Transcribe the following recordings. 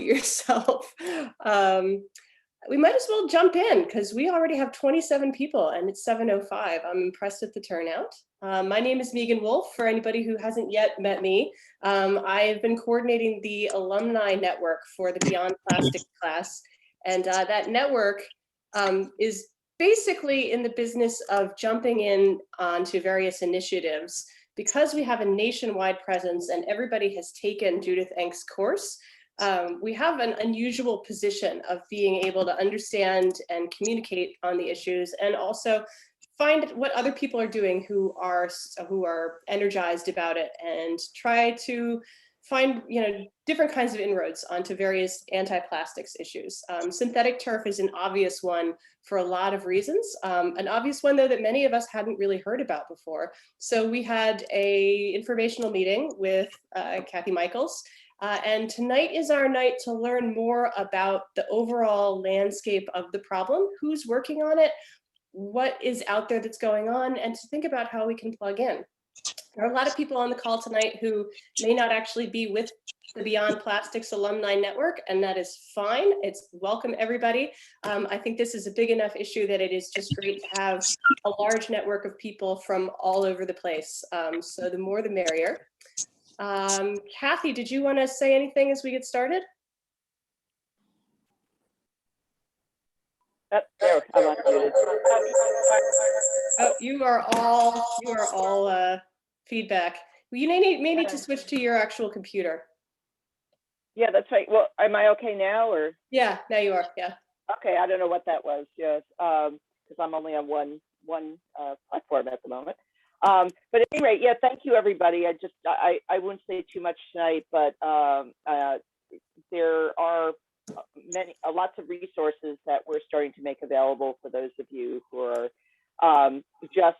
yourself. We might as well jump in because we already have 27 people and it's 7:05. I'm impressed at the turnout. My name is Megan Wolf, for anybody who hasn't yet met me. I've been coordinating the alumni network for the Beyond Plastics class. And that network is basically in the business of jumping in onto various initiatives. Because we have a nationwide presence and everybody has taken Judith Enk's course, we have an unusual position of being able to understand and communicate on the issues, and also find what other people are doing who are energized about it, and try to find different kinds of inroads onto various anti-plastics issues. Synthetic turf is an obvious one for a lot of reasons. An obvious one, though, that many of us hadn't really heard about before. So we had a informational meeting with Kathy Michaels. And tonight is our night to learn more about the overall landscape of the problem, who's working on it, what is out there that's going on, and to think about how we can plug in. There are a lot of people on the call tonight who may not actually be with the Beyond Plastics Alumni Network, and that is fine. It's welcome, everybody. I think this is a big enough issue that it is just great to have a large network of people from all over the place. So the more the merrier. Kathy, did you want to say anything as we get started? There, I'm unmuted. Oh, you are all feedback. You may need to switch to your actual computer. Yeah, that's right. Well, am I okay now, or? Yeah, now you are. Yeah. Okay, I don't know what that was. Yes, because I'm only on one platform at the moment. But at any rate, yeah, thank you, everybody. I wouldn't say too much tonight, but there are lots of resources that we're starting to make available for those of you who are just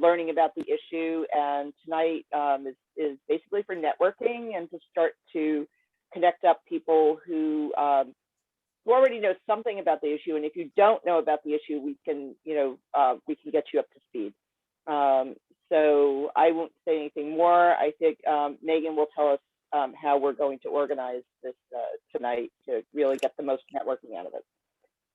learning about the issue. And tonight is basically for networking and to start to connect up people who already know something about the issue. And if you don't know about the issue, we can get you up to speed. So I won't say anything more. I think Megan will tell us how we're going to organize this tonight to really get the most networking out of it.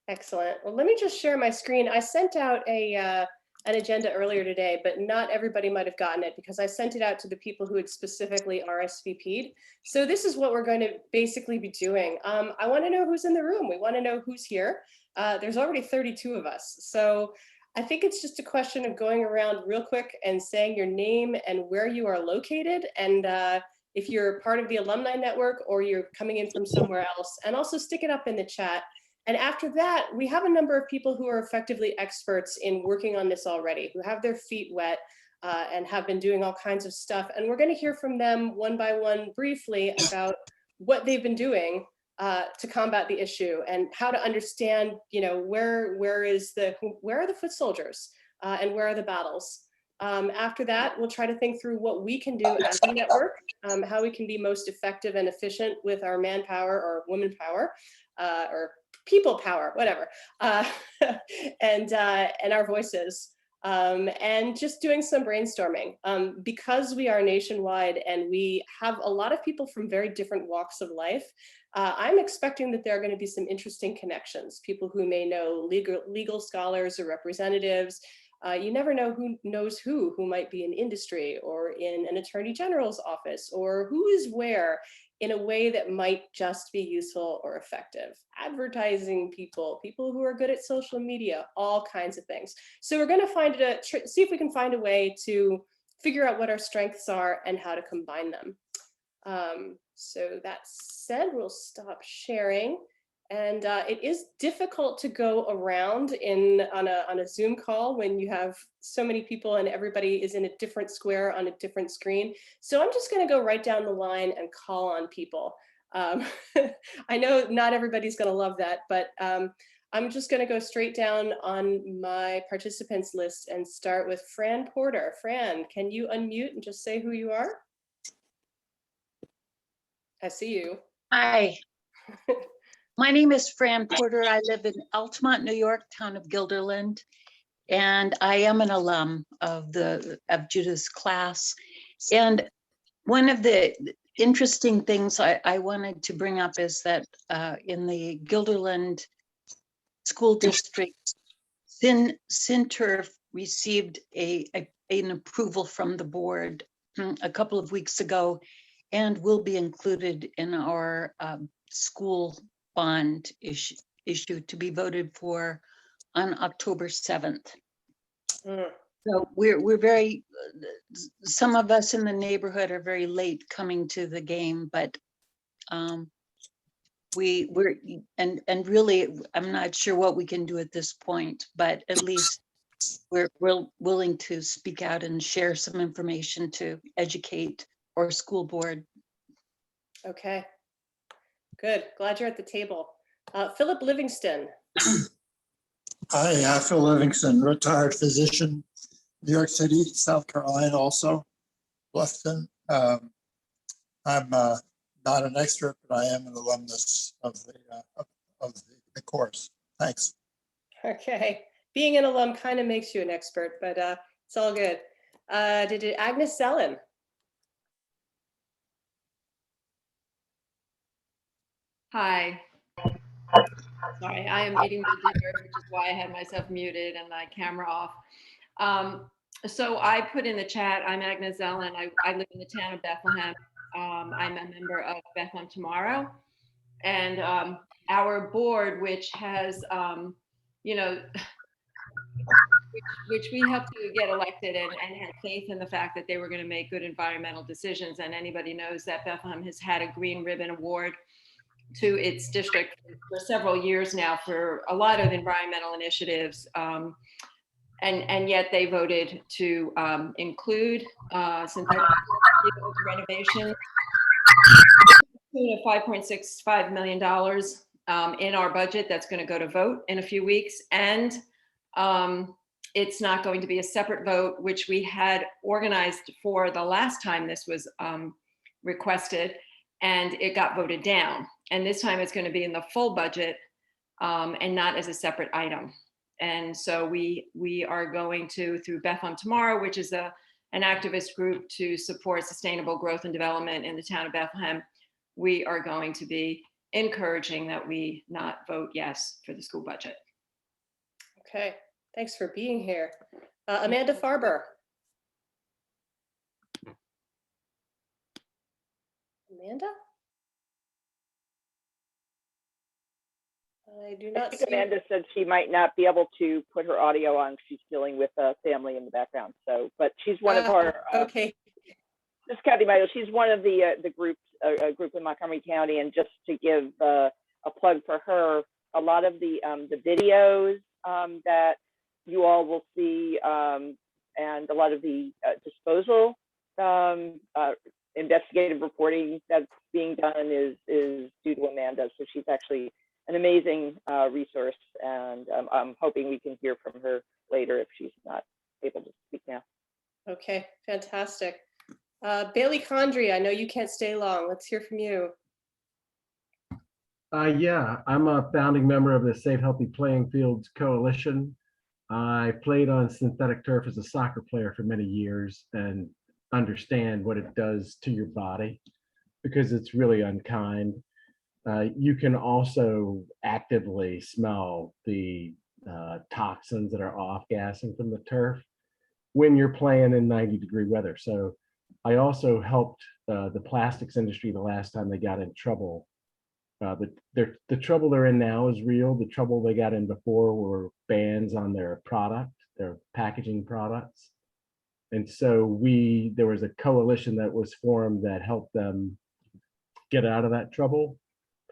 Excellent. Well, let me just share my screen. I sent out an agenda earlier today, but not everybody might have gotten it because I sent it out to the people who had specifically RSVP'd. So this is what we're going to basically be doing. I want to know who's in the room. We want to know who's here. There's already 32 of us. So I think it's just a question of going around real quick and saying your name and where you are located, and if you're part of the alumni network or you're coming in from somewhere else, and also stick it up in the chat. And after that, we have a number of people who are effectively experts in working on this already, who have their feet wet and have been doing all kinds of stuff. And we're going to hear from them one by one briefly about what they've been doing to combat the issue and how to understand, where are the foot soldiers and where are the battles. After that, we'll try to think through what we can do as a network, how we can be most effective and efficient with our manpower or woman power or people power, whatever, and our voices. And just doing some brainstorming. Because we are nationwide and we have a lot of people from very different walks of life, I'm expecting that there are going to be some interesting connections, people who may know legal scholars or representatives. You never know who knows who might be in industry or in an attorney general's office, or who is where in a way that might just be useful or effective. Advertising people who are good at social media, all kinds of things. So we're going to see if we can find a way to figure out what our strengths are and how to combine them. So that said, we'll stop sharing. And it is difficult to go around on a Zoom call when you have so many people and everybody is in a different square on a different screen. So I'm just going to go right down the line and call on people. I know not everybody's going to love that, but I'm just going to go straight down on my participants list and start with Fran Porter. Fran, can you unmute and just say who you are? I see you. Hi. My name is Fran Porter. I live in Altamont, New York, town of Guilderland, and I am an alum of Judith's class. And one of the interesting things I wanted to bring up is that in the Guilderland School District, Synturf received an approval from the board a couple of weeks ago and will be included in our school bond issue to be voted for on October 7th. Mm. So we're very, some of us in the neighborhood are very late coming to the game, but we're and really, I'm not sure what we can do at this point, but at least we're willing to speak out and share some information to educate our school board. Okay, good. Glad you're at the table. Philip Livingston. Hi, Phil Livingston, retired physician, New York City, South Carolina, also Bluffton. I'm not an expert, but I am an alumnus of the course. Thanks. Okay, being an alum kind of makes you an expert, but it's all good. Agnes Zellen. Hi. Sorry, I am eating my dinner, which is why I had myself muted and my camera off. So I put in the chat, I'm Agnes Zellen. I live in the town of Bethlehem. I'm a member of Bethlehem Tomorrow. And our board, which has, you know, which we helped to get elected and had faith in the fact that they were going to make good environmental decisions. And anybody knows that Bethlehem has had a Green Ribbon Award to its district for several years now for a lot of environmental initiatives. And yet they voted to include synthetic renovation of $5.65 million in our budget. That's going to go to vote in a few weeks. And it's not going to be a separate vote, which we had organized for the last time this was requested, and it got voted down. And this time it's going to be in the full budget and not as a separate item. And so we are going to, through Bethlehem Tomorrow, which is an activist group to support sustainable growth and development in the town of Bethlehem, we are going to be encouraging that we not vote yes for the school budget. Okay, thanks for being here. Amanda Farber. Amanda? I do not see. Amanda said she might not be able to put her audio on. She's dealing with a family in the background. So, but she's one of our. Okay. This Kathy Michael, she's one of the groups, a group in Montgomery County, and just to give a plug for her, a lot of the videos that you all will see, and a lot of the disposal investigative reporting that's being done is due to Amanda. So she's actually an amazing resource, and I'm hoping we can hear from her later if she's not able to speak now. Okay, fantastic. Bailey Condry, I know you can't stay long. Let's hear from you. Yeah, I'm a founding member of the Safe Healthy Playing Fields Coalition. I played on synthetic turf as a soccer player for many years and understand what it does to your body because it's really unkind. You can also actively smell the toxins that are off-gassing from the turf when you're playing in 90-degree weather. So I also helped the plastics industry the last time they got in trouble. The trouble they're in now is real. The trouble they got in before were bans on their product, their packaging products. And so there was a coalition that was formed that helped them get out of that trouble.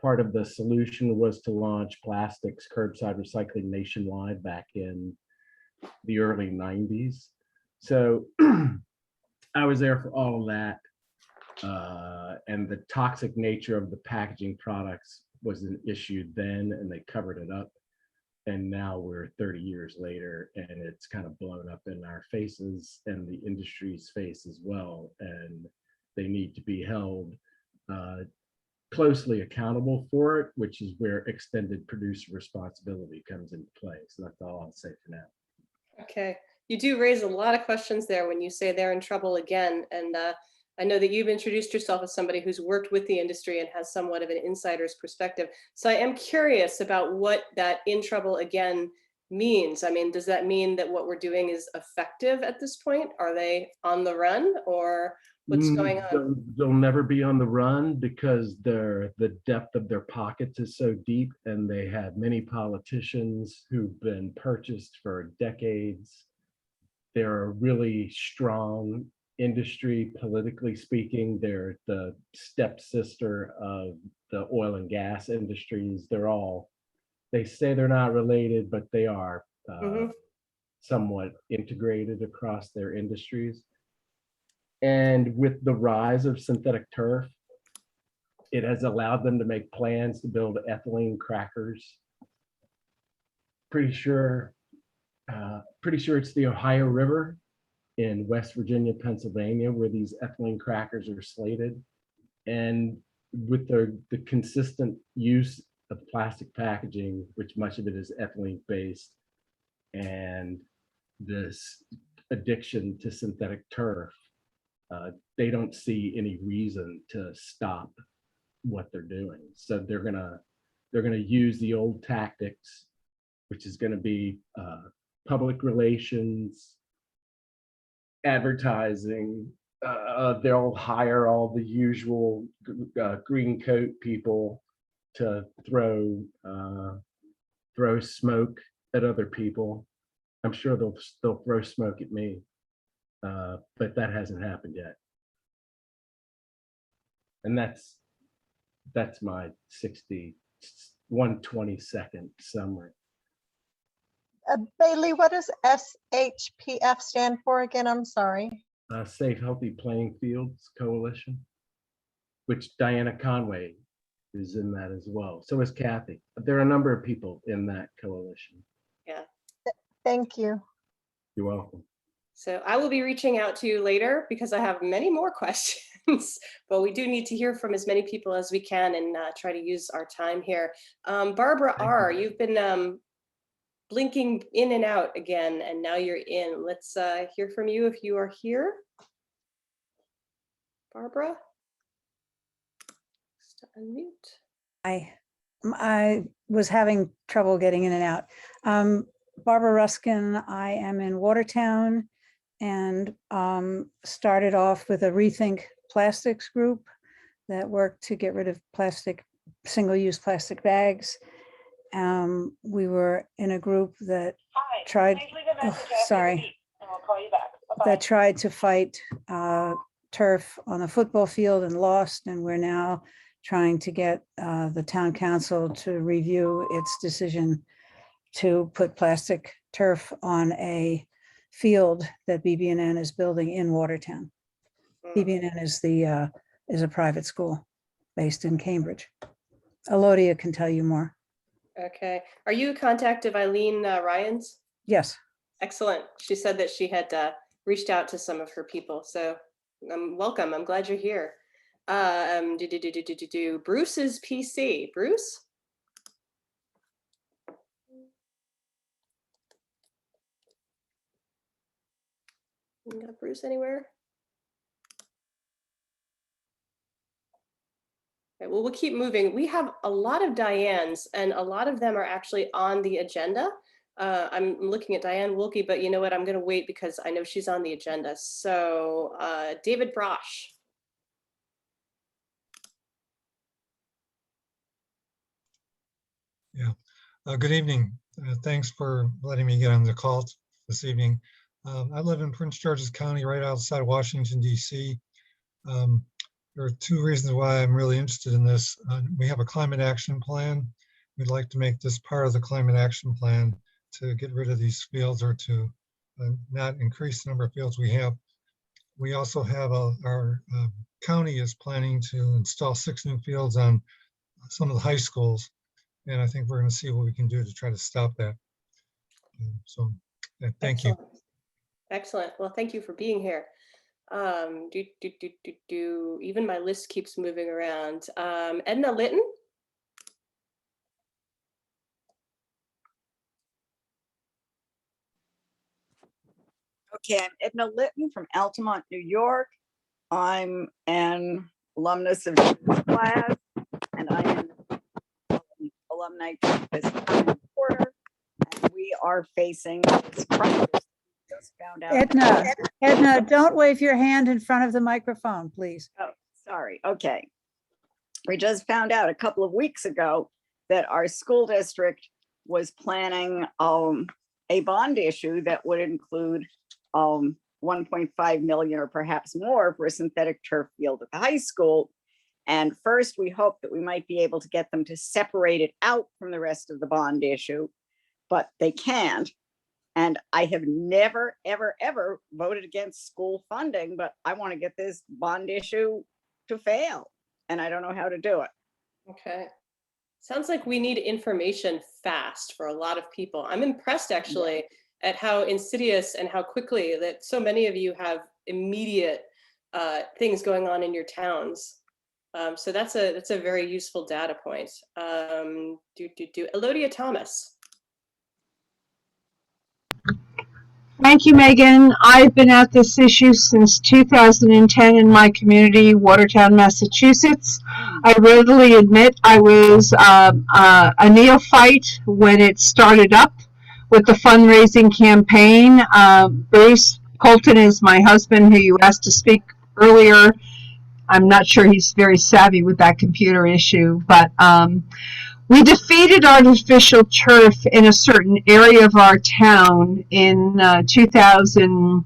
Part of the solution was to launch plastics curbside recycling nationwide back in the early 90s. So I was there for all of that. And the toxic nature of the packaging products was an issue then, and they covered it up. And now we're 30 years later, and it's kind of blown up in our faces and the industry's face as well. And they need to be held closely accountable for it, which is where extended producer responsibility comes into play. So that's all I'll say for now. Okay, you do raise a lot of questions there when you say they're in trouble again. And I know that you've introduced yourself as somebody who's worked with the industry and has somewhat of an insider's perspective. So I am curious about what that in trouble again means. I mean, does that mean that what we're doing is effective at this point? Are they on the run, or what's going on? They'll never be on the run because the depth of their pockets is so deep, and they have many politicians who've been purchased for decades. They're a really strong industry, politically speaking. They're the stepsister of the oil and gas industries. They say they're not related, but they are Mhm. somewhat integrated across their industries. And with the rise of synthetic turf, it has allowed them to make plans to build ethylene crackers. Pretty sure it's the Ohio River in West Virginia, Pennsylvania, where these ethylene crackers are slated. And with the consistent use of plastic packaging, which much of it is ethylene based, and this addiction to synthetic turf, they don't see any reason to stop what they're doing. So they're gonna use the old tactics, which is gonna be public relations, advertising. They'll hire all the usual green coat people to throw smoke at other people. I'm sure they'll throw smoke at me, but that hasn't happened yet. And that's my 1/22 summary. Bailey, what does SHPF stand for again? I'm sorry. Safe Healthy Playing Fields Coalition, which Diana Conway is in that as well. So is Kathy. There are a number of people in that coalition. Yeah. Thank you. You're welcome. So I will be reaching out to you later because I have many more questions, but we do need to hear from as many people as we can and try to use our time here. Barbara R., you've been blinking in and out again, and now you're in. Let's hear from you if you are here. Barbara? Just unmute. I was having trouble getting in and out. Barbara Ruskin, I am in Watertown and started off with a Rethink Plastics group that worked to get rid of single-use plastic bags. We were in a group that tried, that tried to fight turf on the football field and lost, and we're now trying to get the town council to review its decision to put plastic turf on a field that BB&N is building in Watertown. BB&N is a private school based in Cambridge. Elodia can tell you more. Okay. Are you a contact of Eileen Ryans? Yes. Excellent. She said that she had reached out to some of her people. So welcome. I'm glad you're here. Bruce's PC. Bruce? You got Bruce anywhere? Okay, well, we'll keep moving. We have a lot of Dianes, and a lot of them are actually on the agenda. I'm looking at Diane Wilkie, but you know what? I'm going to wait because I know she's on the agenda. So David Brosh. Yeah, good evening. Thanks for letting me get on the call this evening. I live in Prince George's County, right outside Washington, D.C. There are two reasons why I'm really interested in this. We have a climate action plan. We'd like to make this part of the climate action plan to get rid of these fields or to not increase the number of fields we have. We also have our county is planning to install 6 new fields on some of the high schools. And I think we're going to see what we can do to try to stop that. So thank you. Excellent. Well, thank you for being here. Even my list keeps moving around. Edna Litton. Okay, I'm Edna Litton from Altamont, New York. I'm an alumnus of this class, and I'm an alumni campus reporter, and we are facing this crisis. Just found out. Edna, don't wave your hand in front of the microphone, please. Oh, sorry. Okay. We just found out a couple of weeks ago that our school district was planning a bond issue that would include 1.5 million or perhaps more for a synthetic turf field at the high school. And first, we hoped that we might be able to get them to separate it out from the rest of the bond issue, but they can't. And I have never, ever, ever voted against school funding, but I want to get this bond issue to fail, and I don't know how to do it. Okay. Sounds like we need information fast for a lot of people. I'm impressed actually at how insidious and how quickly that so many of you have immediate things going on in your towns. So that's a very useful data point. Elodia Thomas. Thank you, Megan. I've been at this issue since 2010 in my community, Watertown, Massachusetts. I readily admit I was a neophyte when it started up with the fundraising campaign. Bruce Colton is my husband, who you asked to speak earlier. I'm not sure he's very savvy with that computer issue, but we defeated artificial turf in a certain area of our town in 2000.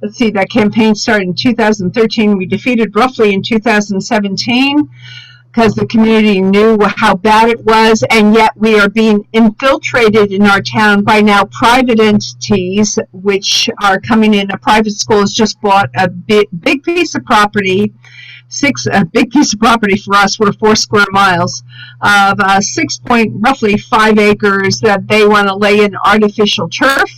Let's see, that campaign started in 2013. We defeated roughly in 2017 because the community knew how bad it was, and yet we are being infiltrated in our town by now private entities, which are coming in. A private school has just bought a big piece of property. A big piece of property for us. We're 4 square miles of roughly 5 acres that they want to lay in artificial turf.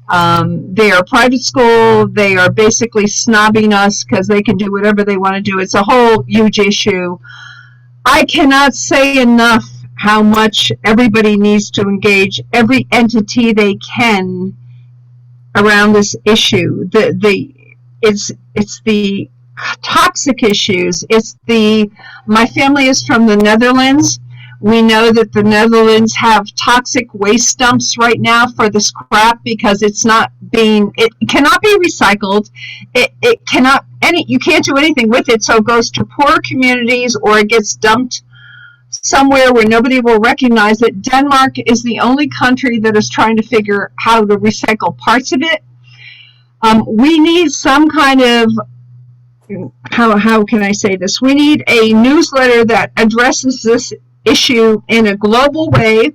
They are a private school. They are basically snobbing us because they can do whatever they want to do. It's a whole huge issue. I cannot say enough how much everybody needs to engage every entity they can around this issue. It's the toxic issues. My family is from the Netherlands. We know that the Netherlands have toxic waste dumps right now for the scrap because it cannot be recycled. You can't do anything with it, so it goes to poor communities or it gets dumped somewhere where nobody will recognize it. Denmark is the only country that is trying to figure how to recycle parts of it. We need some kind of how can I say this? We need a newsletter that addresses this issue in a global way,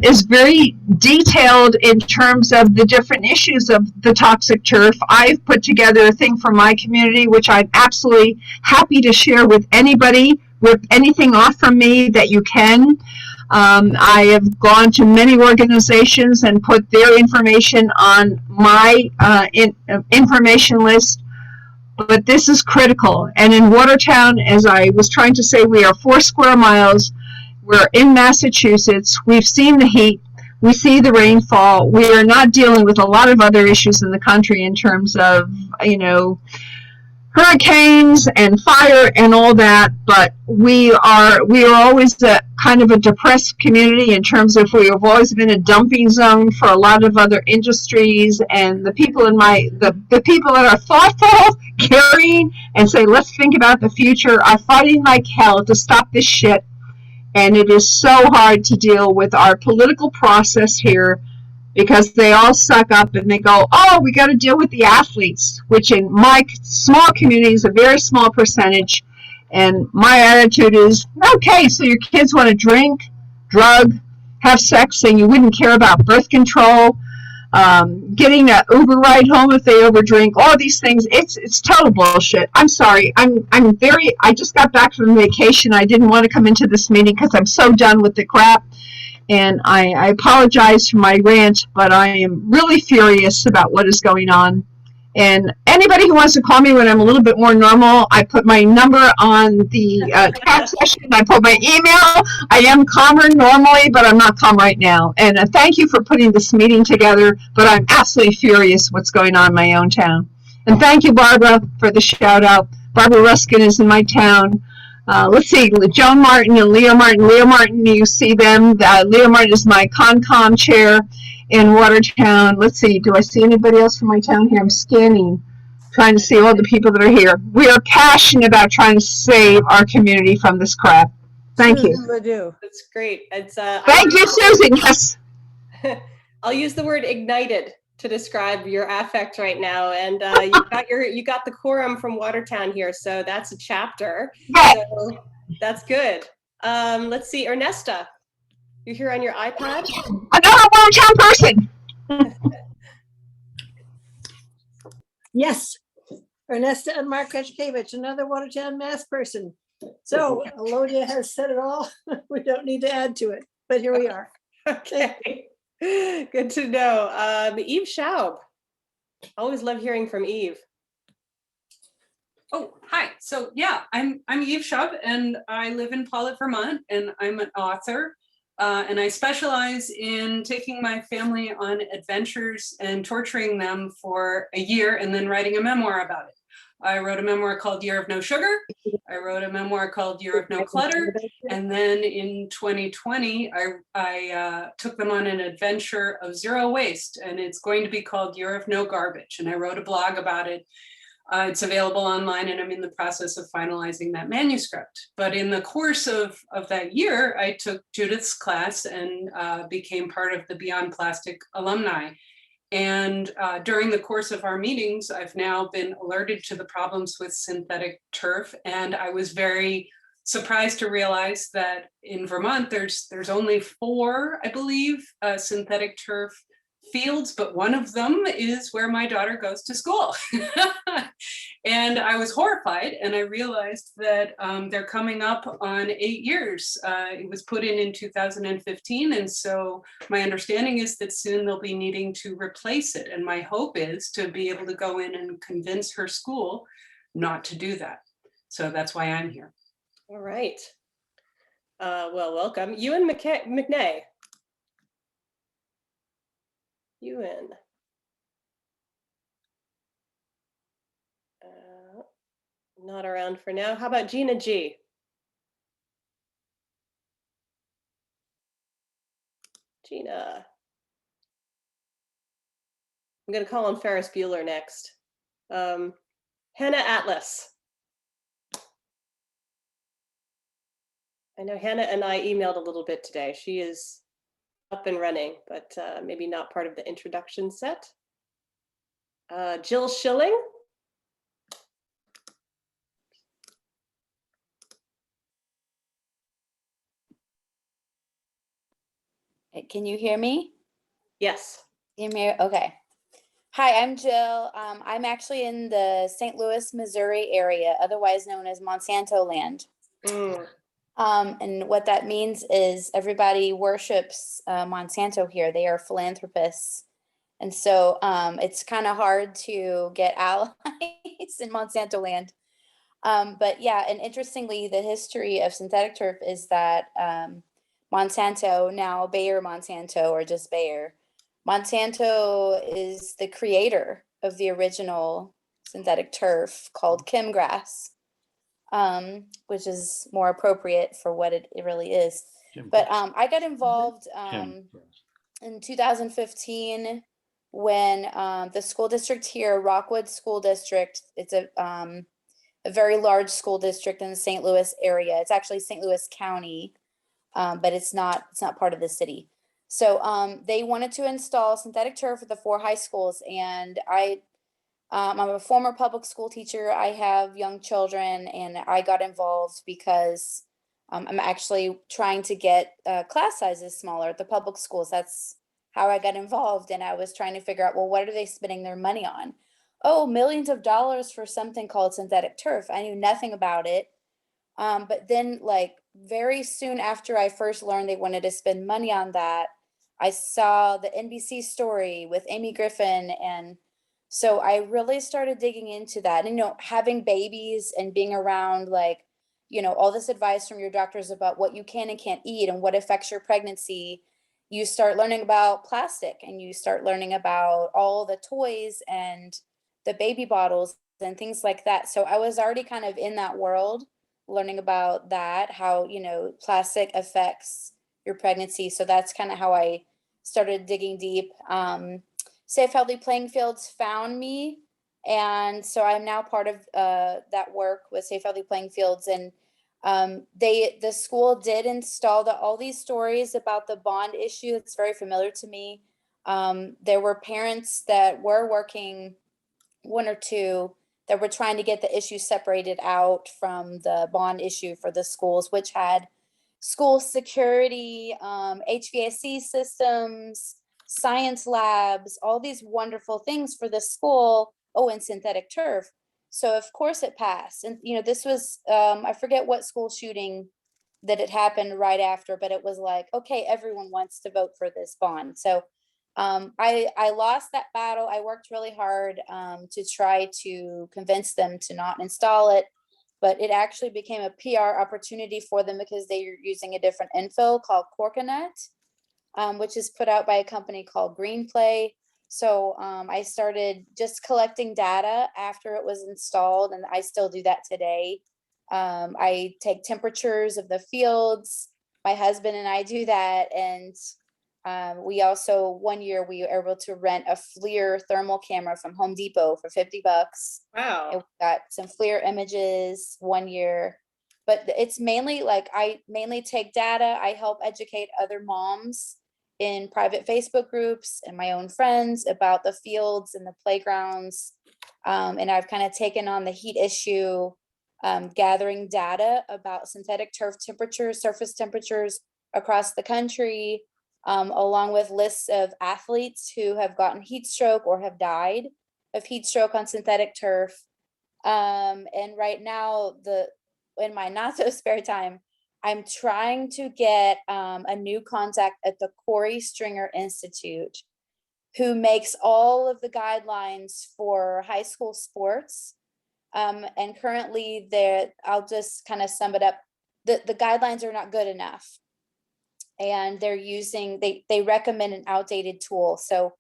is very detailed in terms of the different issues of the toxic turf. I've put together a thing for my community, which I'm absolutely happy to share with anybody. Rip anything off from me that you can. I have gone to many organizations and put their information on my information list. But this is critical. And in Watertown, as I was trying to say, we are 4 square miles. We're in Massachusetts. We've seen the heat. We see the rainfall. We are not dealing with a lot of other issues in the country in terms of, hurricanes and fire and all that. But we are always a kind of a depressed community in terms of we have always been a dumping zone for a lot of other industries. And the people the people that are thoughtful, caring, and say, let's think about the future, are fighting like hell to stop this shit. And it is so hard to deal with our political process here because they all suck up and they go, oh, we got to deal with the athletes, which in my small community is a very small percentage. And my attitude is, okay, so your kids want to drink, drug, have sex, and you wouldn't care about birth control, getting an Uber ride home if they overdrink, all these things. It's total bullshit. I'm sorry. I just got back from vacation. I didn't want to come into this meeting because I'm so done with the crap. And I apologize for my rant, but I am really furious about what is going on. And anybody who wants to call me when I'm a little bit more normal, I put my number on the chat session. I put my email. I am calmer normally, but I'm not calm right now. And thank you for putting this meeting together, but I'm absolutely furious what's going on in my own town. And thank you, Barbara, for the shout out. Barbara Ruskin is in my town. Let's see, Joan Martin and Leo Martin. Leo Martin, you see them. Leo Martin is my Concom chair in Watertown. Let's see, do I see anybody else from my town here? I'm scanning, trying to see all the people that are here. We are passionate about trying to save our community from this crap. Thank you. Susan Ledoux. That's great. It's Thank you, Susan. Yes. I'll use the word ignited to describe your affect right now. And you got the quorum from Watertown here, so that's a chapter. Yeah. So that's good. Let's see, Ernesta, you're here on your iPad. Another Watertown person. Yes, Ernesta and Mark Kretschkevich, another Watertown Mass person. So Alodia has said it all. We don't need to add to it, but here we are. Okay, good to know. Eve Schaub. Always love hearing from Eve. Oh, hi. So yeah, I'm Eve Schaub and I live in Pollitt, Vermont, and I'm an author. And I specialize in taking my family on adventures and torturing them for a year and then writing a memoir about it. I wrote a memoir called Year of No Sugar. I wrote a memoir called Year of No Clutter. And then in 2020, I took them on an adventure of zero waste, and it's going to be called Year of No Garbage. And I wrote a blog about it. It's available online, and I'm in the process of finalizing that manuscript. But in the course of that year, I took Judith's class and became part of the Beyond Plastic alumni. And during the course of our meetings, I've now been alerted to the problems with synthetic turf. And I was very surprised to realize that in Vermont, there's only 4, I believe, synthetic turf fields, but one of them is where my daughter goes to school. And I was horrified, and I realized that they're coming up on 8 years. It was put in 2015, and so my understanding is that soon they'll be needing to replace it. And my hope is to be able to go in and convince her school not to do that. So that's why I'm here. All right. Well, welcome. Ewan McNay. Ewan. Not around for now. How about Gina G? Gina. I'm going to call on Ferris Bueller next. Hannah Atlas. I know Hannah and I emailed a little bit today. She is up and running, but maybe not part of the introduction set. Jill Schilling. Can you hear me? Yes. Okay. Hi, I'm Jill. I'm actually in the St. Louis, Missouri area, otherwise known as Monsanto land. And what that means is everybody worships Monsanto here. They are philanthropists. And so it's kind of hard to get allies in Monsanto land. But yeah, and interestingly, the history of synthetic turf is that Monsanto, now Bayer Monsanto or just Bayer, Monsanto is the creator of the original synthetic turf called chemgrass, which is more appropriate for what it really is. But I got involved in 2015 when the school district here, Rockwood School District, it's a very large school district in the St. Louis area. It's actually St. Louis County, but it's not part of the city. So they wanted to install synthetic turf at the 4 high schools, and I'm a former public school teacher. I have young children, and I got involved because I'm actually trying to get class sizes smaller at the public schools. That's how I got involved, and I was trying to figure out, well, what are they spending their money on? Oh, millions of dollars for something called synthetic turf. I knew nothing about it. But then, like, very soon after I first learned they wanted to spend money on that, I saw the NBC story with Amy Griffin. And so I really started digging into that. And, having babies and being around, like, all this advice from your doctors about what you can and can't eat and what affects your pregnancy, you start learning about plastic and you start learning about all the toys and the baby bottles and things like that. So I was already kind of in that world, learning about that, how, you know, plastic affects your pregnancy. So that's kind of how I started digging deep. Safe Healthy Playing Fields found me. And so I'm now part of that work with Safe Healthy Playing Fields. And the school did install all these stories about the bond issue. It's very familiar to me. There were parents that were working, one or two, that were trying to get the issue separated out from the bond issue for the schools, which had school security, HVAC systems, science labs, all these wonderful things for the school. Oh, and synthetic turf. So of course it passed. And, you know, this was, I forget what school shooting that it happened right after, but it was like, okay, everyone wants to vote for this bond. So I lost that battle. I worked really hard to try to convince them to not install it, but it actually became a PR opportunity for them because they are using a different infill called Corconet, which is put out by a company called Greenplay. So I started just collecting data after it was installed, and I still do that today. I take temperatures of the fields. My husband and I do that. And we also, one year we were able to rent a FLIR thermal camera from Home Depot for $50. Wow. And we got some FLIR images one year. But it's mainly like, I mainly take data. I help educate other moms in private Facebook groups and my own friends about the fields and the playgrounds. And I've kind of taken on the heat issue, gathering data about synthetic turf temperatures, surface temperatures across the country, along with lists of athletes who have gotten heat stroke or have died of heat stroke on synthetic turf. And right now, in my not so spare time, I'm trying to get a new contact at the Corey Stringer Institute, who makes all of the guidelines for high school sports. And currently I'll just kind of sum it up. The guidelines are not good enough. And they recommend an outdated tool. So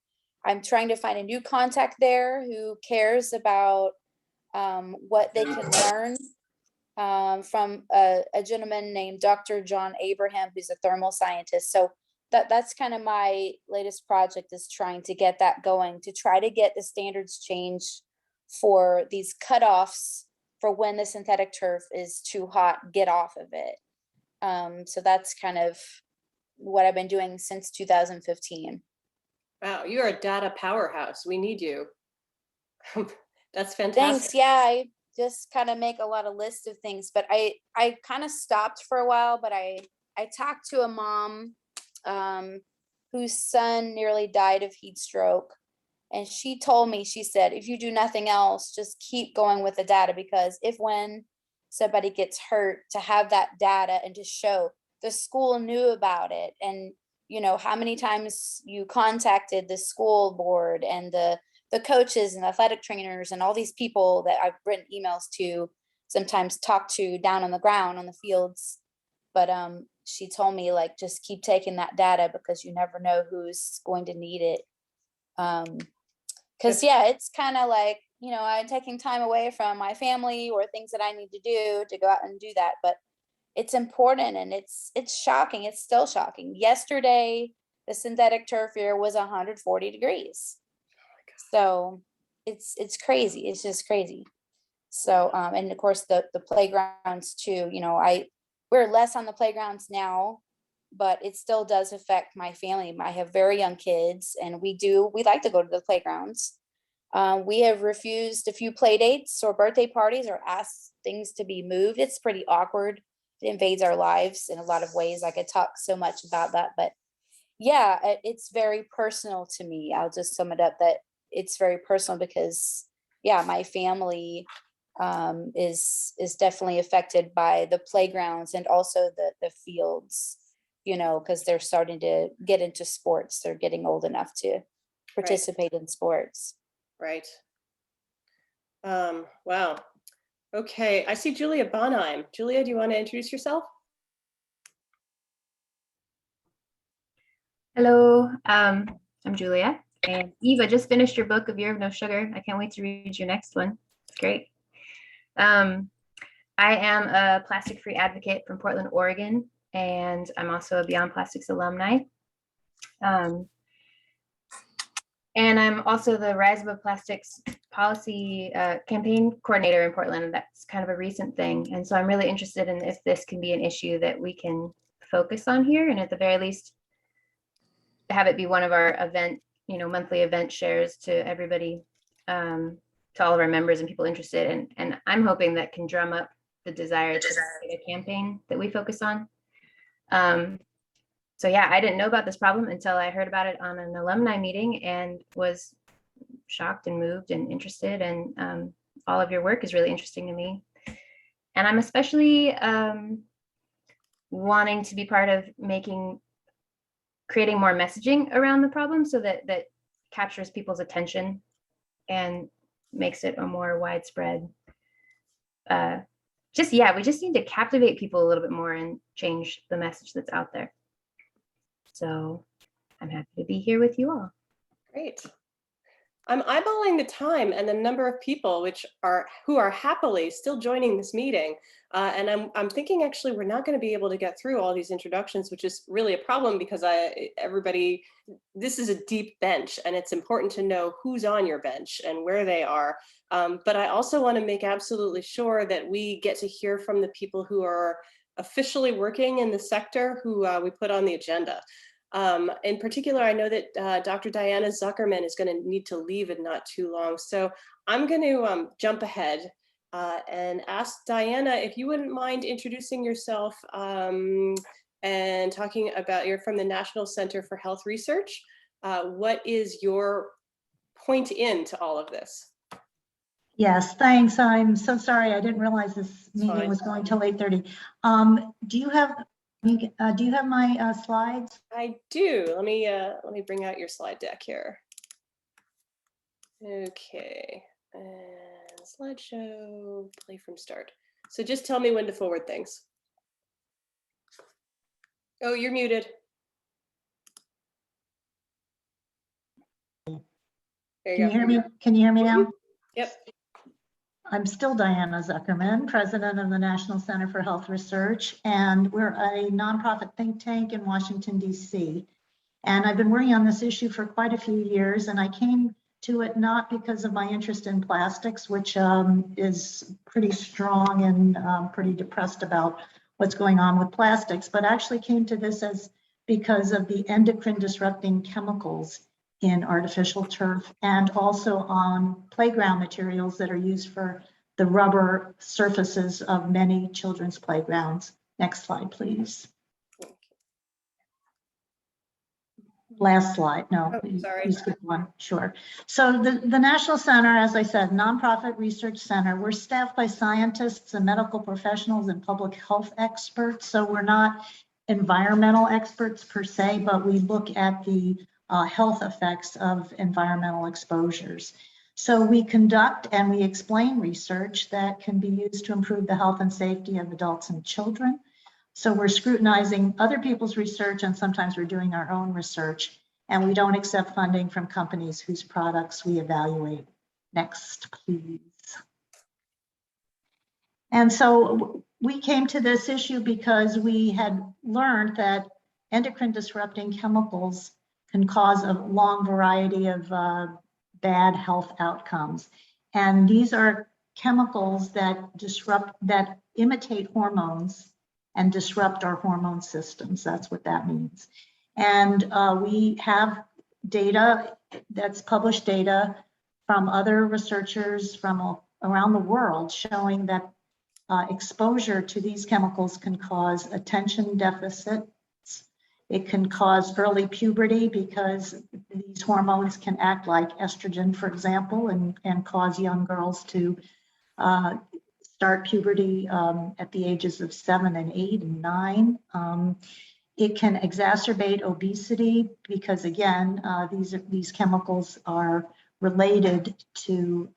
I'm trying to find a new contact there who cares about what they can learn from a gentleman named Dr. John Abraham, who's a thermal scientist. So that's kind of my latest project, is trying to get that going, to try to get the standards changed for these cutoffs for when the synthetic turf is too hot, get off of it. So that's kind of what I've been doing since 2015. Wow, you're a data powerhouse. We need you. That's fantastic. Thanks. Yeah, I just kind of make a lot of lists of things, but I kind of stopped for a while, but I talked to a mom whose son nearly died of heat stroke. And she told me, she said, if you do nothing else, just keep going with the data, because when somebody gets hurt, to have that data and to show the school knew about it, and you know how many times you contacted the school board and the coaches and athletic trainers and all these people that I've written emails to, sometimes talk to down on the ground on the fields. But she told me, like, just keep taking that data, because you never know who's going to need it. Because yeah, it's kind of like, you know, I'm taking time away from my family or things that I need to do to go out and do that. But it's important, and it's shocking. It's still shocking. Yesterday, the synthetic turf here was 140 degrees. So it's crazy. It's just crazy. So, and of course the playgrounds too, you know, we're less on the playgrounds now, but it still does affect my family. I have very young kids, and we like to go to the playgrounds. We have refused a few play dates or birthday parties or asked things to be moved. It's pretty awkward. It invades our lives in a lot of ways. I could talk so much about that, but yeah, it's very personal to me. I'll just sum it up that it's very personal because yeah, my family is definitely affected by the playgrounds and also the fields, you know, because they're starting to get into sports. They're getting old enough to participate in sports. Right. Wow. Okay, I see Julia Bonheim. Julia, do you want to introduce yourself? Hello, I'm Julia. And Eva just finished your book, A Year of No Sugar. I can't wait to read your next one. It's great. I am a plastic-free advocate from Portland, Oregon, and I'm also a Beyond Plastics alumni. And I'm also the Rise Above Plastics policy campaign coordinator in Portland. And that's kind of a recent thing. And so I'm really interested in if this can be an issue that we can focus on here, and at the very least, have it be one of our event, monthly event shares to everybody, to all of our members and people interested. And I'm hoping that can drum up the desire to create a campaign that we focus on. So yeah, I didn't know about this problem until I heard about it on an alumni meeting and was shocked and moved and interested. And all of your work is really interesting to me. And I'm especially wanting to be part of creating more messaging around the problem so that captures people's attention and makes it a more widespread. We just need to captivate people a little bit more and change the message that's out there. So I'm happy to be here with you all. Great. I'm eyeballing the time and the number of people who are happily still joining this meeting. And I'm thinking actually we're not going to be able to get through all these introductions, which is really a problem because this is a deep bench and it's important to know who's on your bench and where they are. But I also want to make absolutely sure that we get to hear from the people who are officially working in the sector who we put on the agenda. In particular, I know that Dr. Diana Zuckerman is going to need to leave in not too long. So I'm going to jump ahead and ask Diana if you wouldn't mind introducing yourself and talking about, you're from the National Center for Health Research. What is your point into all of this? Yes, thanks. I'm so sorry. I didn't realize this meeting was going till 8:30. Do you have my slides? I do. Let me bring out your slide deck here. Okay, and slideshow, play from start. So just tell me when to forward things. Oh, you're muted. There you go. Can you hear me? Can you hear me now? Yep. I'm still Diana Zuckerman, president of the National Center for Health Research, and we're a nonprofit think tank in Washington, D.C. And I've been working on this issue for quite a few years, and I came to it not because of my interest in plastics, which is pretty strong and pretty depressed about what's going on with plastics, but actually came to this because of the endocrine disrupting chemicals in artificial turf and also on playground materials that are used for the rubber surfaces of many children's playgrounds. Next slide, please. Last slide. No, please skip one. Sure. So the National Center, as I said, nonprofit research center, we're staffed by scientists and medical professionals and public health experts. So we're not environmental experts per se, but we look at the health effects of environmental exposures. So we conduct and we explain research that can be used to improve the health and safety of adults and children. So we're scrutinizing other people's research and sometimes we're doing our own research, and we don't accept funding from companies whose products we evaluate. Next, please. And so we came to this issue because we had learned that endocrine disrupting chemicals can cause a long variety of bad health outcomes. And these are chemicals that imitate hormones and disrupt our hormone systems. That's what that means. And we have data, that's published data from other researchers from around the world showing that exposure to these chemicals can cause attention deficits. It can cause early puberty because these hormones can act like estrogen, for example, and cause young girls to start puberty at the ages of 7 and 8 and 9. It can exacerbate obesity because, again, these chemicals are related to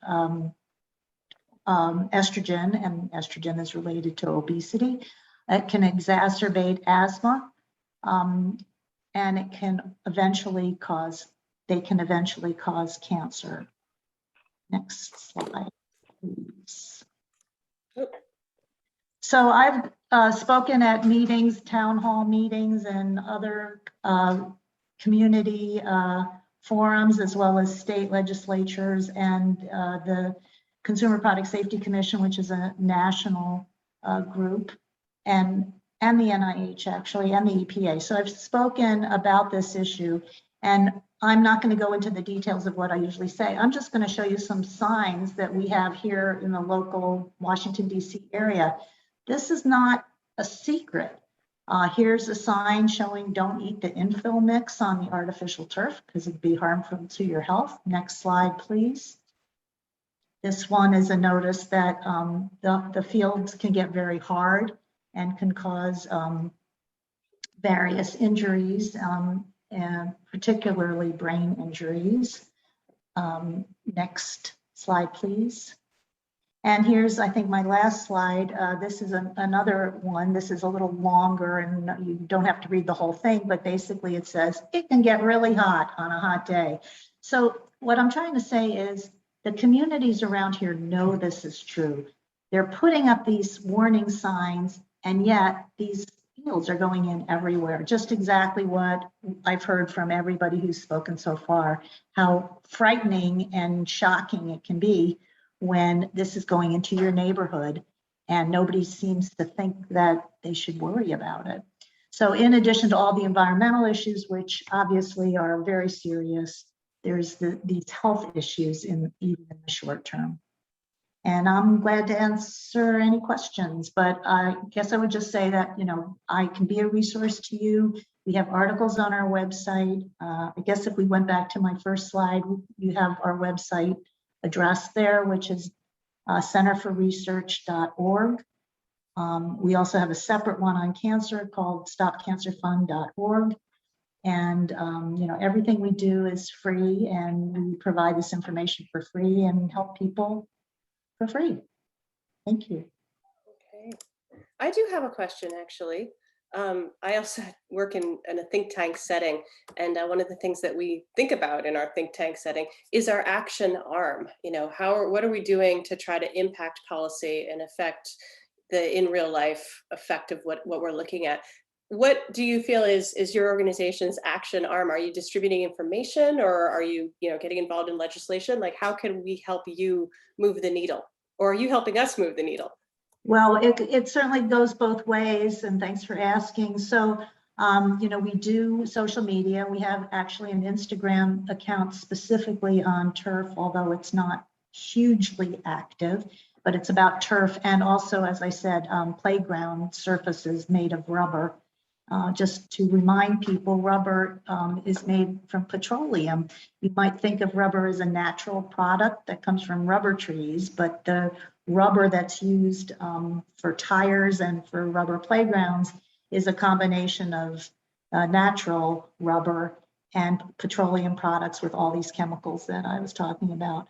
estrogen, and estrogen is related to obesity. It can exacerbate asthma, and it can eventually cause they can eventually cause cancer. Next slide, please. So I've spoken at meetings, town hall meetings, and other community forums, as well as state legislatures and the Consumer Product Safety Commission, which is a national group, and the NIH actually, and the EPA. So I've spoken about this issue, and I'm not going to go into the details of what I usually say. I'm just going to show you some signs that we have here in the local Washington, D.C. area. This is not a secret. Here's a sign showing don't eat the infill mix on the artificial turf because it'd be harmful to your health. Next slide, please. This one is a notice that the fields can get very hard and can cause various injuries, and particularly brain injuries. Next slide, please. And here's, I think, my last slide. This is another one. This is a little longer and you don't have to read the whole thing, but basically it says it can get really hot on a hot day. So what I'm trying to say is the communities around here know this is true. They're putting up these warning signs, and yet these fields are going in everywhere. Just exactly what I've heard from everybody who's spoken so far, how frightening and shocking it can be when this is going into your neighborhood and nobody seems to think that they should worry about it. So in addition to all the environmental issues, which obviously are very serious, there's these health issues even in the short term. And I'm glad to answer any questions, but I guess I would just say that, you know, I can be a resource to you. We have articles on our website. I guess if we went back to my first slide, you have our website address there, which is centerforresearch.org. We also have a separate one on cancer called stopcancerfund.org. And you know, everything we do is free, and we provide this information for free and help people for free. Thank you. Okay. I do have a question, actually. I also work in a think tank setting, and one of the things that we think about in our think tank setting is our action arm. You know, what are we doing to try to impact policy and affect the in real life effect of what we're looking at? What do you feel is your organization's action arm? Are you distributing information, or are you getting involved in legislation? Like, how can we help you move the needle, or are you helping us move the needle? Well, it certainly goes both ways, and thanks for asking. So, you know, we do social media. We have actually an Instagram account specifically on turf, although it's not hugely active, but it's about turf and also, as I said, playground surfaces made of rubber. Just to remind people, rubber is made from petroleum. You might think of rubber as a natural product that comes from rubber trees, but the rubber that's used for tires and for rubber playgrounds is a combination of natural rubber and petroleum products with all these chemicals that I was talking about.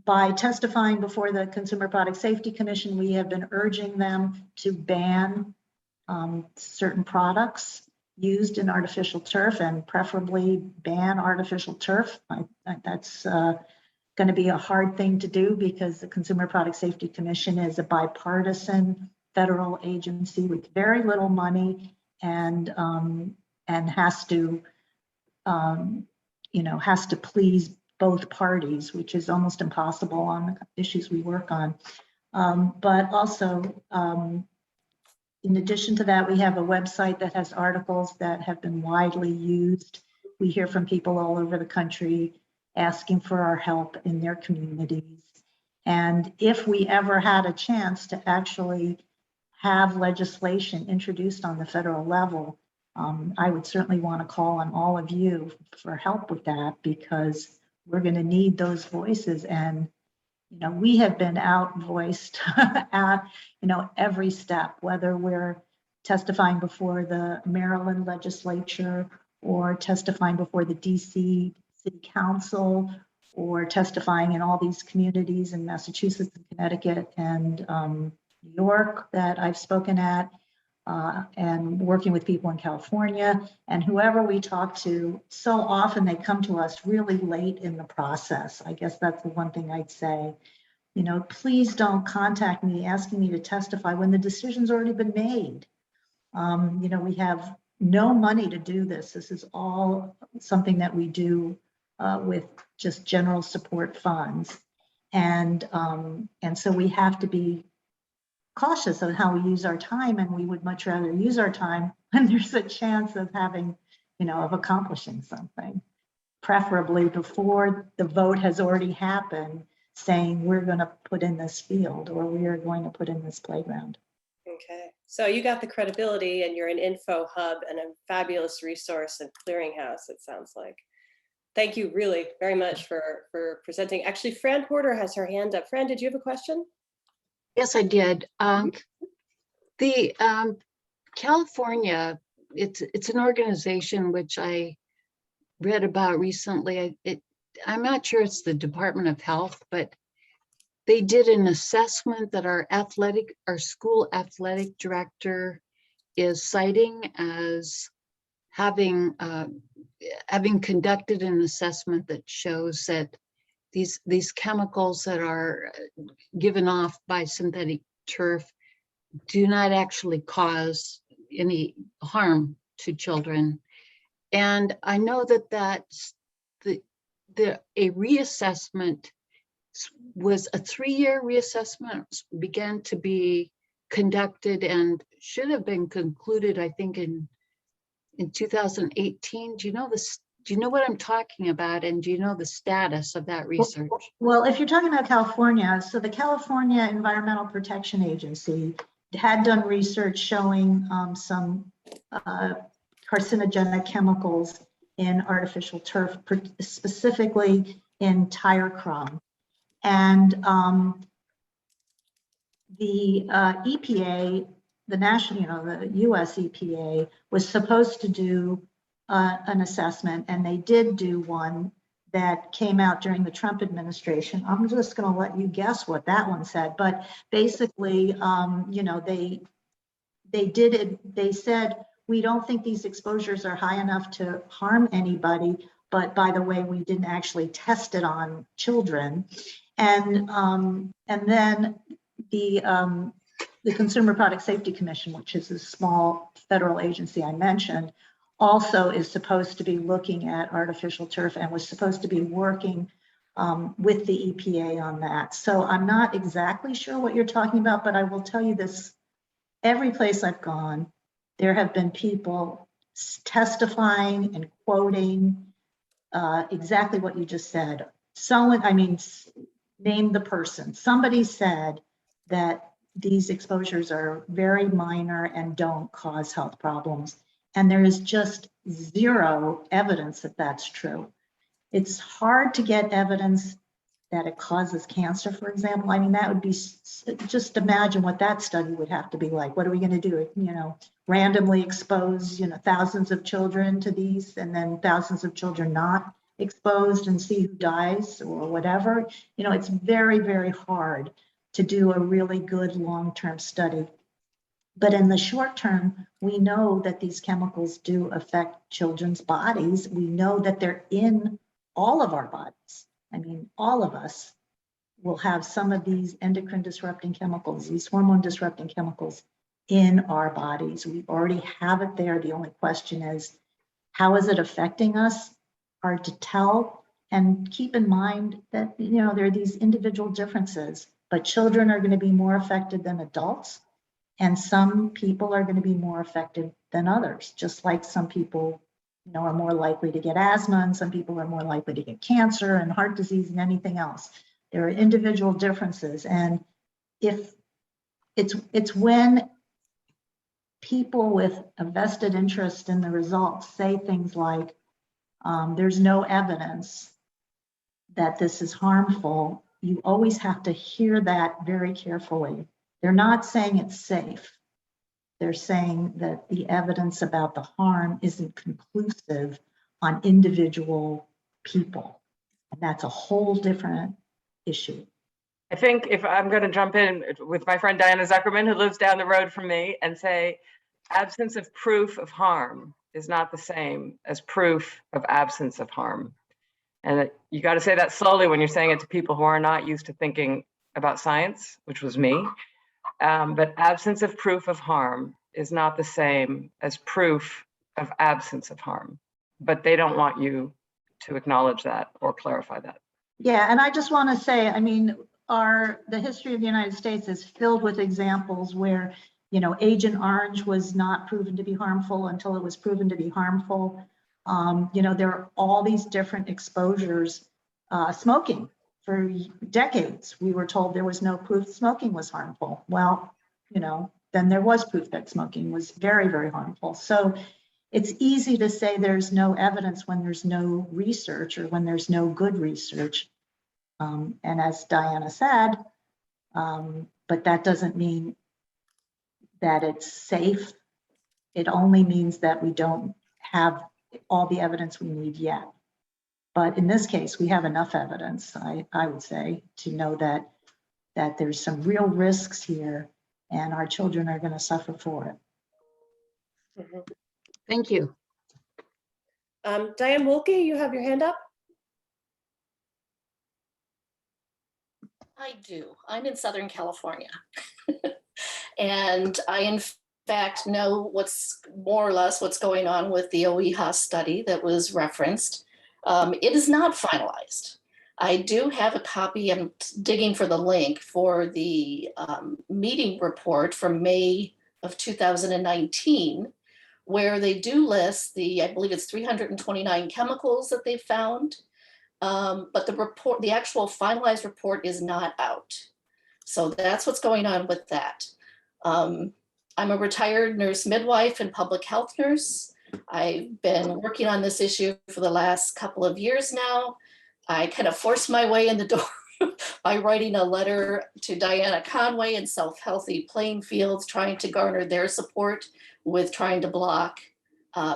By testifying before the Consumer Product Safety Commission, we have been urging them to ban certain products used in artificial turf, and preferably ban artificial turf. That's going to be a hard thing to do because the Consumer Product Safety Commission is a bipartisan federal agency with very little money and has to has to please both parties, which is almost impossible on the issues we work on. But also, in addition to that, we have a website that has articles that have been widely used. We hear from people all over the country asking for our help in their communities. And if we ever had a chance to actually have legislation introduced on the federal level, I would certainly want to call on all of you for help with that, because we're going to need those voices. And you know, we have been outvoiced at, you know, every step, whether we're testifying before the Maryland legislature or testifying before the DC City Council or testifying in all these communities in Massachusetts and Connecticut and New York that I've spoken at. and working with people in California, and whoever we talk to, so often they come to us really late in the process. I guess that's the one thing I'd say. You know, please don't contact me asking me to testify when the decision's already been made. You know, we have no money to do this. This is all something that we do with just general support funds. And so we have to be cautious of how we use our time, and we would much rather use our time when there's a chance of having, you know, of accomplishing something, preferably before the vote has already happened, saying we're going to put in this field or we are going to put in this playground. Okay, so you got the credibility and you're an info hub and a fabulous resource and clearinghouse, it sounds like. Thank you really very much for presenting. Actually, Fran Porter has her hand up. Fran, did you have a question? Yes, I did. The California, it's an organization which I read about recently. I'm not sure it's the Department of Health, but they did an assessment that our school athletic director is citing as having conducted an assessment that shows that these chemicals that are given off by synthetic turf do not actually cause any harm to children. And I know that that's a reassessment was a 3-year reassessment, began to be conducted and should have been concluded, I think, in 2018. Do you know this? Do you know what I'm talking about? And do you know the status of that research? Well, if you're talking about California, so the California Environmental Protection Agency had done research showing some carcinogenic chemicals in artificial turf, specifically in tire crumb. And the EPA, the national, the US EPA was supposed to do an assessment, and they did do one that came out during the Trump administration. I'm just going to let you guess what that one said, but basically, you know, they did it. They said, we don't think these exposures are high enough to harm anybody, but by the way, we didn't actually test it on children. And then the Consumer Product Safety Commission, which is a small federal agency I mentioned, also is supposed to be looking at artificial turf and was supposed to be working with the EPA on that. So I'm not exactly sure what you're talking about, but I will tell you this. Every place I've gone, there have been people testifying and quoting exactly what you just said. Someone, I mean, name the person. Somebody said that these exposures are very minor and don't cause health problems. And there is just zero evidence that that's true. It's hard to get evidence that it causes cancer, for example. I mean, that would be, just imagine what that study would have to be like. What are we going to do? You know, randomly expose, you know, thousands of children to these and then thousands of children not exposed and see who dies or whatever. You know, it's very, very hard to do a really good long-term study. But in the short term, we know that these chemicals do affect children's bodies. We know that they're in all of our bodies. I mean, all of us will have some of these endocrine disrupting chemicals, these hormone disrupting chemicals in our bodies. We already have it there. The only question is, how is it affecting us? Hard to tell. And keep in mind that, you know, there are these individual differences, but children are going to be more affected than adults. And some people are going to be more affected than others, just like some people, you know, are more likely to get asthma and some people are more likely to get cancer and heart disease and anything else. There are individual differences. And if it's when people with a vested interest in the results say things like, there's no evidence that this is harmful, you always have to hear that very carefully. They're not saying it's safe. They're saying that the evidence about the harm isn't conclusive on individual people. And that's a whole different issue. I think if I'm going to jump in with my friend Diana Zuckerman, who lives down the road from me, and say, absence of proof of harm is not the same as proof of absence of harm. And you got to say that slowly when you're saying it to people who are not used to thinking about science, which was me. But absence of proof of harm is not the same as proof of absence of harm. But they don't want you to acknowledge that or clarify that. Yeah, and I just want to say, I mean, the history of the United States is filled with examples where, you know, Agent Orange was not proven to be harmful until it was proven to be harmful. You know, there are all these different exposures. Smoking, for decades, we were told there was no proof smoking was harmful. Well, you know, then there was proof that smoking was very, very harmful. So it's easy to say there's no evidence when there's no research or when there's no good research. And as Diana said, but that doesn't mean that it's safe. It only means that we don't have all the evidence we need yet. But in this case, we have enough evidence, I would say, to know that there's some real risks here and our children are going to suffer for it. Mhm. Thank you. Diane Wolke, you have your hand up? I do. I'm in Southern California. And I, in fact, know what's more or less what's going on with the OEHA study that was referenced. It is not finalized. I do have a copy. I'm digging for the link for the meeting report from May of 2019, where they do list I believe it's 329 chemicals that they've found. But the actual finalized report is not out. So that's what's going on with that. I'm a retired nurse midwife and public health nurse. I've been working on this issue for the last couple of years now. I kind of forced my way in the door by writing a letter to Diana Conway and South Healthy Plainfields, trying to garner their support with trying to block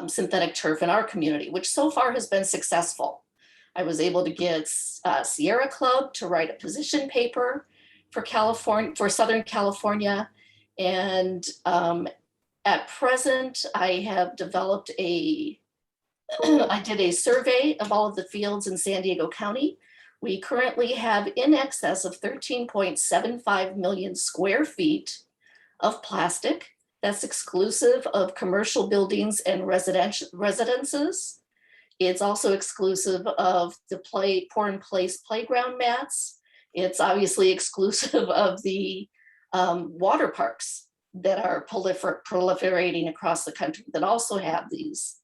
synthetic turf in our community, which so far has been successful. I was able to get Sierra Club to write a position paper for Southern California. And at present, I have developed I did a survey of all of the fields in San Diego County. We currently have in excess of 13.75 million square feet of plastic. That's exclusive of commercial buildings and residences. It's also exclusive of the pour in place playground mats. It's obviously exclusive of the water parks that are proliferating across the country that also have these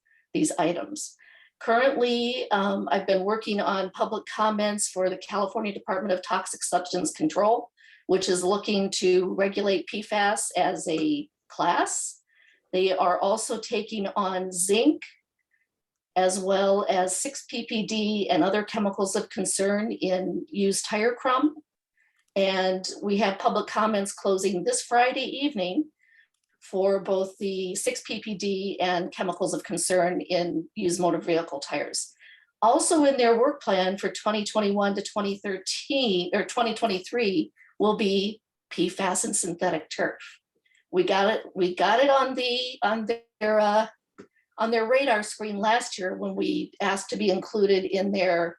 items. Currently, I've been working on public comments for the California Department of Toxic Substance Control, which is looking to regulate PFAS as a class. They are also taking on zinc, as well as 6-PPD and other chemicals of concern in used tire crumb. And we have public comments closing this Friday evening for both the 6-PPD and chemicals of concern in used motor vehicle tires. Also in their work plan for 2021 to 2013 or 2023 will be PFAS and synthetic turf. We got it on their radar screen last year when we asked to be included in their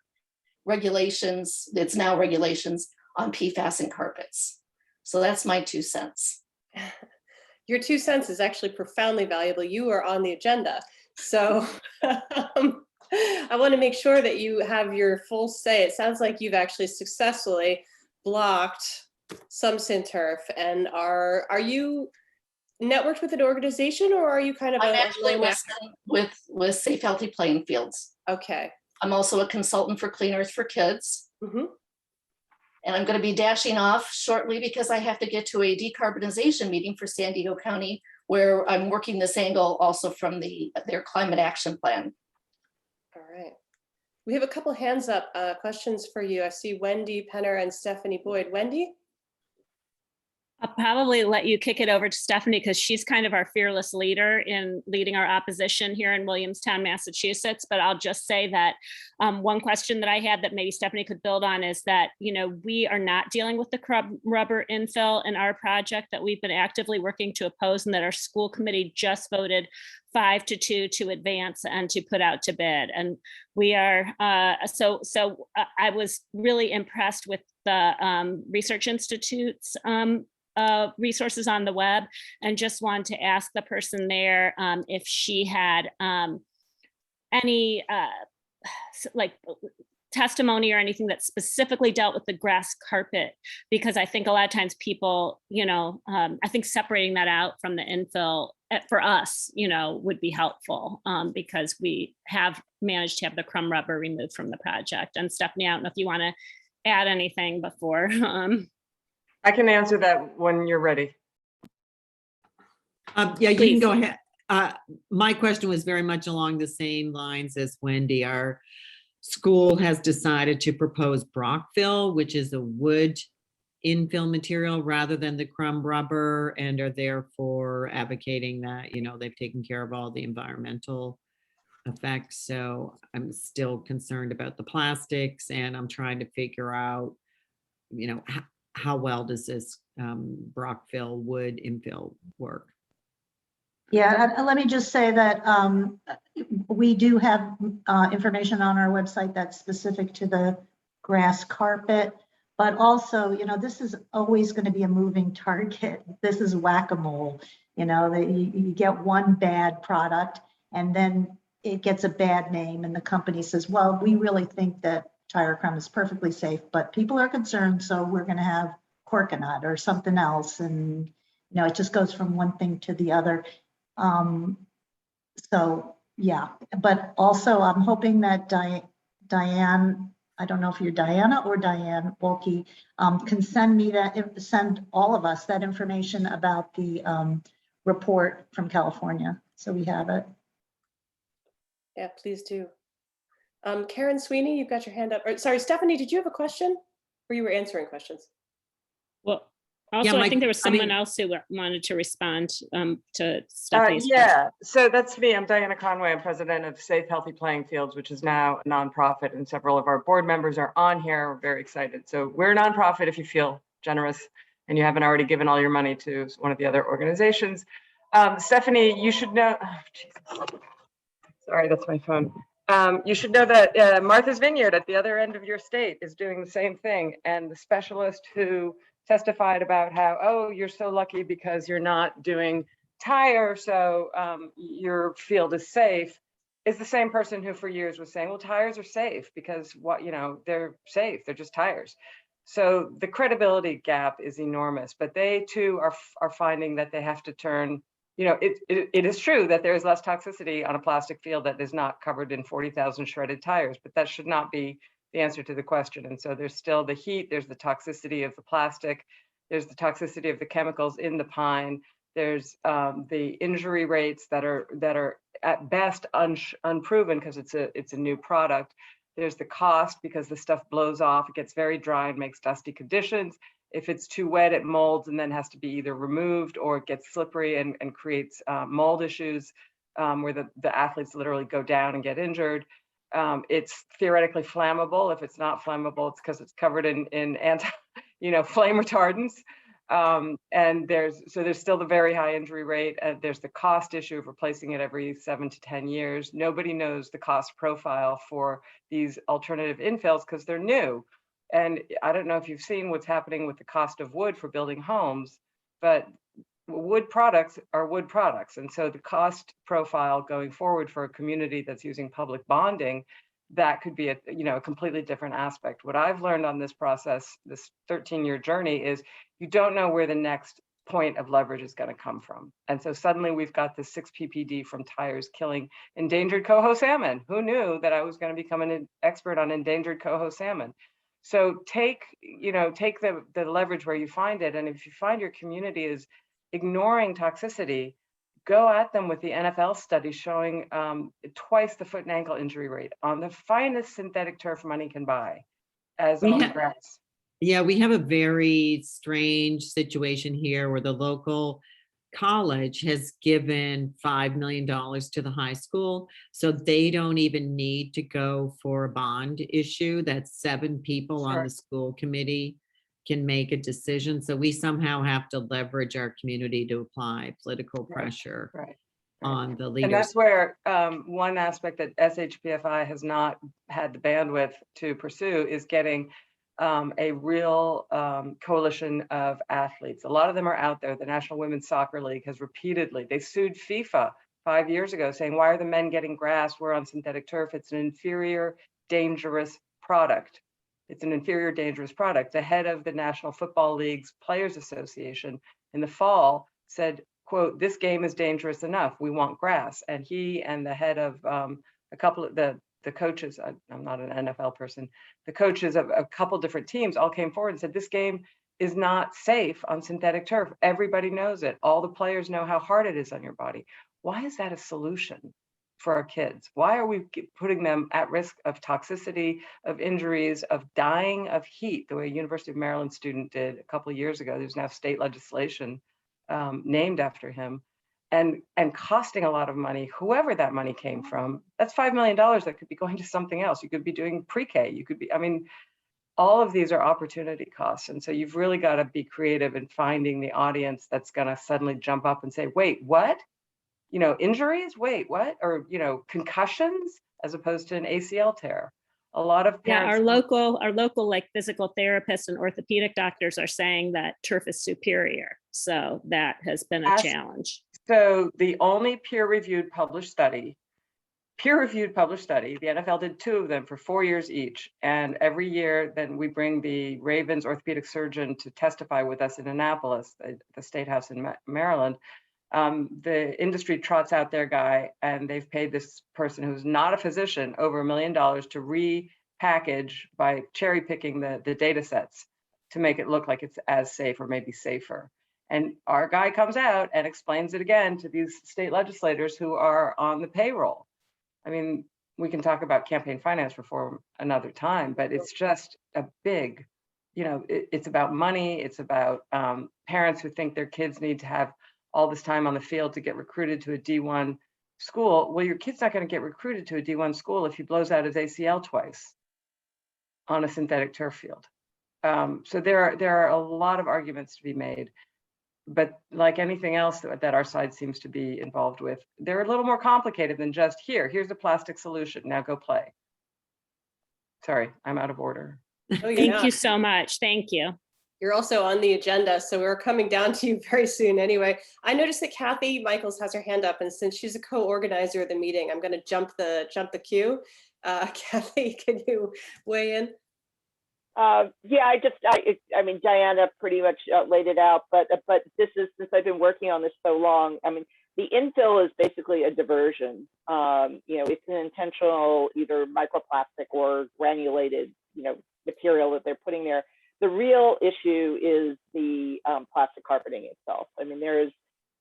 regulations. It's now regulations on PFAS and carpets. So that's my 2 cents. Your 2 cents is actually profoundly valuable. You are on the agenda. So I want to make sure that you have your full say. It sounds like you've actually successfully blocked some Synturf. And are you networked with an organization, or are you kind of I'm actually with Safe Healthy Playing Fields. Okay. I'm also a consultant for Clean Earth for Kids. Mm-hmm. And I'm going to be dashing off shortly because I have to get to a decarbonization meeting for San Diego County, where I'm working this angle also from their climate action plan. All right. We have a couple hands up, questions for you. I see Wendy Penner and Stephanie Boyd. Wendy? I'll probably let you kick it over to Stephanie because she's kind of our fearless leader in leading our opposition here in Williamstown, Massachusetts. But I'll just say that one question that I had that maybe Stephanie could build on is that, you know, we are not dealing with the crumb rubber infill in our project that we've been actively working to oppose, and that our school committee just voted 5-2 to advance and to put out to bid. And we are, so I was really impressed with the Research Institute's resources on the web, and just wanted to ask the person there if she had any like testimony or anything that specifically dealt with the grass carpet, because I think a lot of times people, you know, I think separating that out from the infill for us, you know, would be helpful because we have managed to have the crumb rubber removed from the project. And Stephanie, I don't know if you want to add anything before. I can answer that when you're ready. Yeah, you Please. can go ahead. My question was very much along the same lines as Wendy. Our school has decided to propose Brockville, which is a wood infill material rather than the crumb rubber, and are therefore advocating that, you know, they've taken care of all the environmental effects. So I'm still concerned about the plastics, and I'm trying to figure out, you know, how well does this Brockville wood infill work? Yeah, let me just say that we do have information on our website that's specific to the grass carpet, but also, you know, this is always going to be a moving target. This is whack-a-mole, you know, that you get one bad product and then it gets a bad name and the company says, well, we really think that tire crumb is perfectly safe, but people are concerned, so we're going to have Corconut or something else. And, you know, it just goes from one thing to the other. So yeah, but also I'm hoping that Diane, I don't know if you're Diana or Diane Wolke, can send me that, send all of us that information about the report from California, so we have it. Yeah, please do. Karen Sweeney, you've got your hand up. Or, sorry, Stephanie, did you have a question? Or you were answering questions? Well, also, I think there was someone else who wanted to respond to Stephanie's yeah, so that's me. I'm Diana Conway. I'm president of Safe Healthy Playing Fields, which is now a nonprofit, and several of our board members are on here. We're very excited. So we're a nonprofit if you feel generous and you haven't already given all your money to one of the other organizations. Stephanie, you should know, oh, sorry, that's my phone. You should know that Martha's Vineyard at the other end of your state is doing the same thing. And the specialist who testified about how, oh, you're so lucky because you're not doing tire, so your field is safe, is the same person who for years was saying, well, tires are safe because what, you know, they're safe, they're just tires. So the credibility gap is enormous, but they too are finding that they have to turn, you know, it is true that there is less toxicity on a plastic field that is not covered in 40,000 shredded tires, but that should not be the answer to the question. And so there's still the heat, there's the toxicity of the plastic, there's the toxicity of the chemicals in the pine, there's the injury rates that are at best unproven because it's a new product. There's the cost because the stuff blows off, it gets very dry and makes dusty conditions. If it's too wet, it molds and then has to be either removed, or it gets slippery and creates mold issues where the athletes literally go down and get injured. It's theoretically flammable. If it's not flammable, it's because it's covered in anti, you know, flame retardants. And there's still the very high injury rate. There's the cost issue of replacing it every 7 to 10 years. Nobody knows the cost profile for these alternative infills because they're new. And I don't know if you've seen what's happening with the cost of wood for building homes, but wood products are wood products. And so the cost profile going forward for a community that's using public bonding, that could be a completely different aspect. What I've learned on this process, this 13-year journey, is you don't know where the next point of leverage is going to come from. And so suddenly we've got the 6 ppd from tires killing endangered coho salmon. Who knew that I was going to become an expert on endangered coho salmon? So take the leverage where you find it. And if you find your community is ignoring toxicity, go at them with the NFL study showing twice the foot and ankle injury rate on the finest synthetic turf money can buy as on the grass. Yeah, we have a very strange situation here where the local college has given $5 million to the high school. So they don't even need to go for a bond issue. That's 7 people on Sure. the school committee can make a decision. So we somehow have to leverage our community to apply political Right, pressure right. on the And leaders. that's where one aspect that SHPFI has not had the bandwidth to pursue is getting a real coalition of athletes. A lot of them are out there. The National Women's Soccer League has repeatedly, they sued FIFA 5 years ago saying, why are the men getting grass? We're on synthetic turf. It's an inferior, dangerous product. It's an inferior, dangerous product. The head of the National Football League's Players Association in the fall said, quote, this game is dangerous enough. We want grass. And he and the head of a couple of the coaches, I'm not an NFL person, the coaches of a couple different teams all came forward and said, this game is not safe on synthetic turf. Everybody knows it. All the players know how hard it is on your body. Why is that a solution for our kids? Why are we putting them at risk of toxicity, of injuries, of dying of heat, the way a University of Maryland student did a couple of years ago? There's now state legislation named after him, and costing a lot of money, whoever that money came from. That's $5 million that could be going to something else. You could be doing pre-K. You could be, I mean, all of these are opportunity costs. And so you've really got to be creative in finding the audience that's going to suddenly jump up and say, wait, what? You know, injuries? Wait, what? Or, you know, concussions as opposed to an ACL tear. A lot of Yeah, parents. our local like physical therapists and orthopedic doctors are saying that turf is superior. So that has been a challenge. So the only peer-reviewed published study, the NFL did 2 of them for 4 years each. And every year, then we bring the Ravens orthopedic surgeon to testify with us in Annapolis, the State House in Maryland. The industry trots out their guy, and they've paid this person who's not a physician over $1 million to repackage by cherry picking the data sets to make it look like it's as safe or maybe safer. And our guy comes out and explains it again to these state legislators who are on the payroll. I mean, we can talk about campaign finance reform another time, but it's just a big, you know, it's about money. It's about parents who think their kids need to have all this time on the field to get recruited to a D1 school. Well, your kid's not going to get recruited to a D1 school if he blows out his ACL twice on a synthetic turf field. So there are a lot of arguments to be made. But like anything else that our side seems to be involved with, they're a little more complicated than just here's a plastic solution, now go play. Sorry, I'm out of order. Oh, Thank you so much. Thank you. You're also on the agenda, so we're coming down to you very soon anyway. I noticed that Kathy Michaels has her hand up, and since she's a co-organizer of the meeting, I'm going to jump the queue. Kathy, can you weigh in? Yeah, I mean, Diana pretty much laid it out, but this is, since I've been working on this so long, I mean, the infill is basically a diversion. You know, it's an intentional either microplastic or granulated, you know, material that they're putting there. The real issue is the plastic carpeting itself. I mean, there's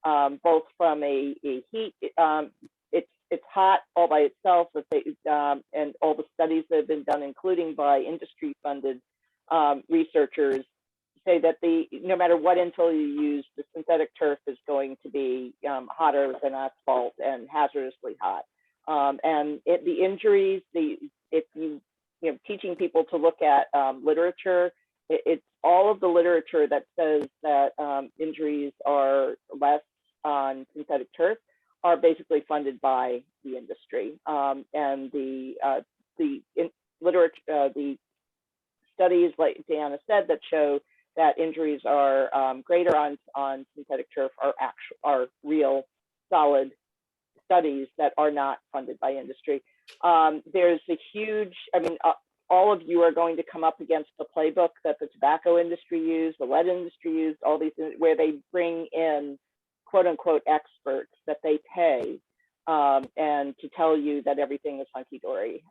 both from a heat, it's hot all by itself, and all the studies that have been done, including by industry-funded researchers, say that no matter what infill you use, the synthetic turf is going to be hotter than asphalt and hazardously hot. And the injuries, if you know, teaching people to look at literature, it's all of the literature that says that injuries are less on synthetic turf are basically funded by the industry, and the literature, the studies, like Diana said, that show that injuries are greater on synthetic turf are real, solid studies that are not funded by industry. There's a huge, I mean, all of you are going to come up against the playbook that the tobacco industry used, the lead industry used, all these, where they bring in quote unquote experts that they pay and to tell you that everything is hunky-dory.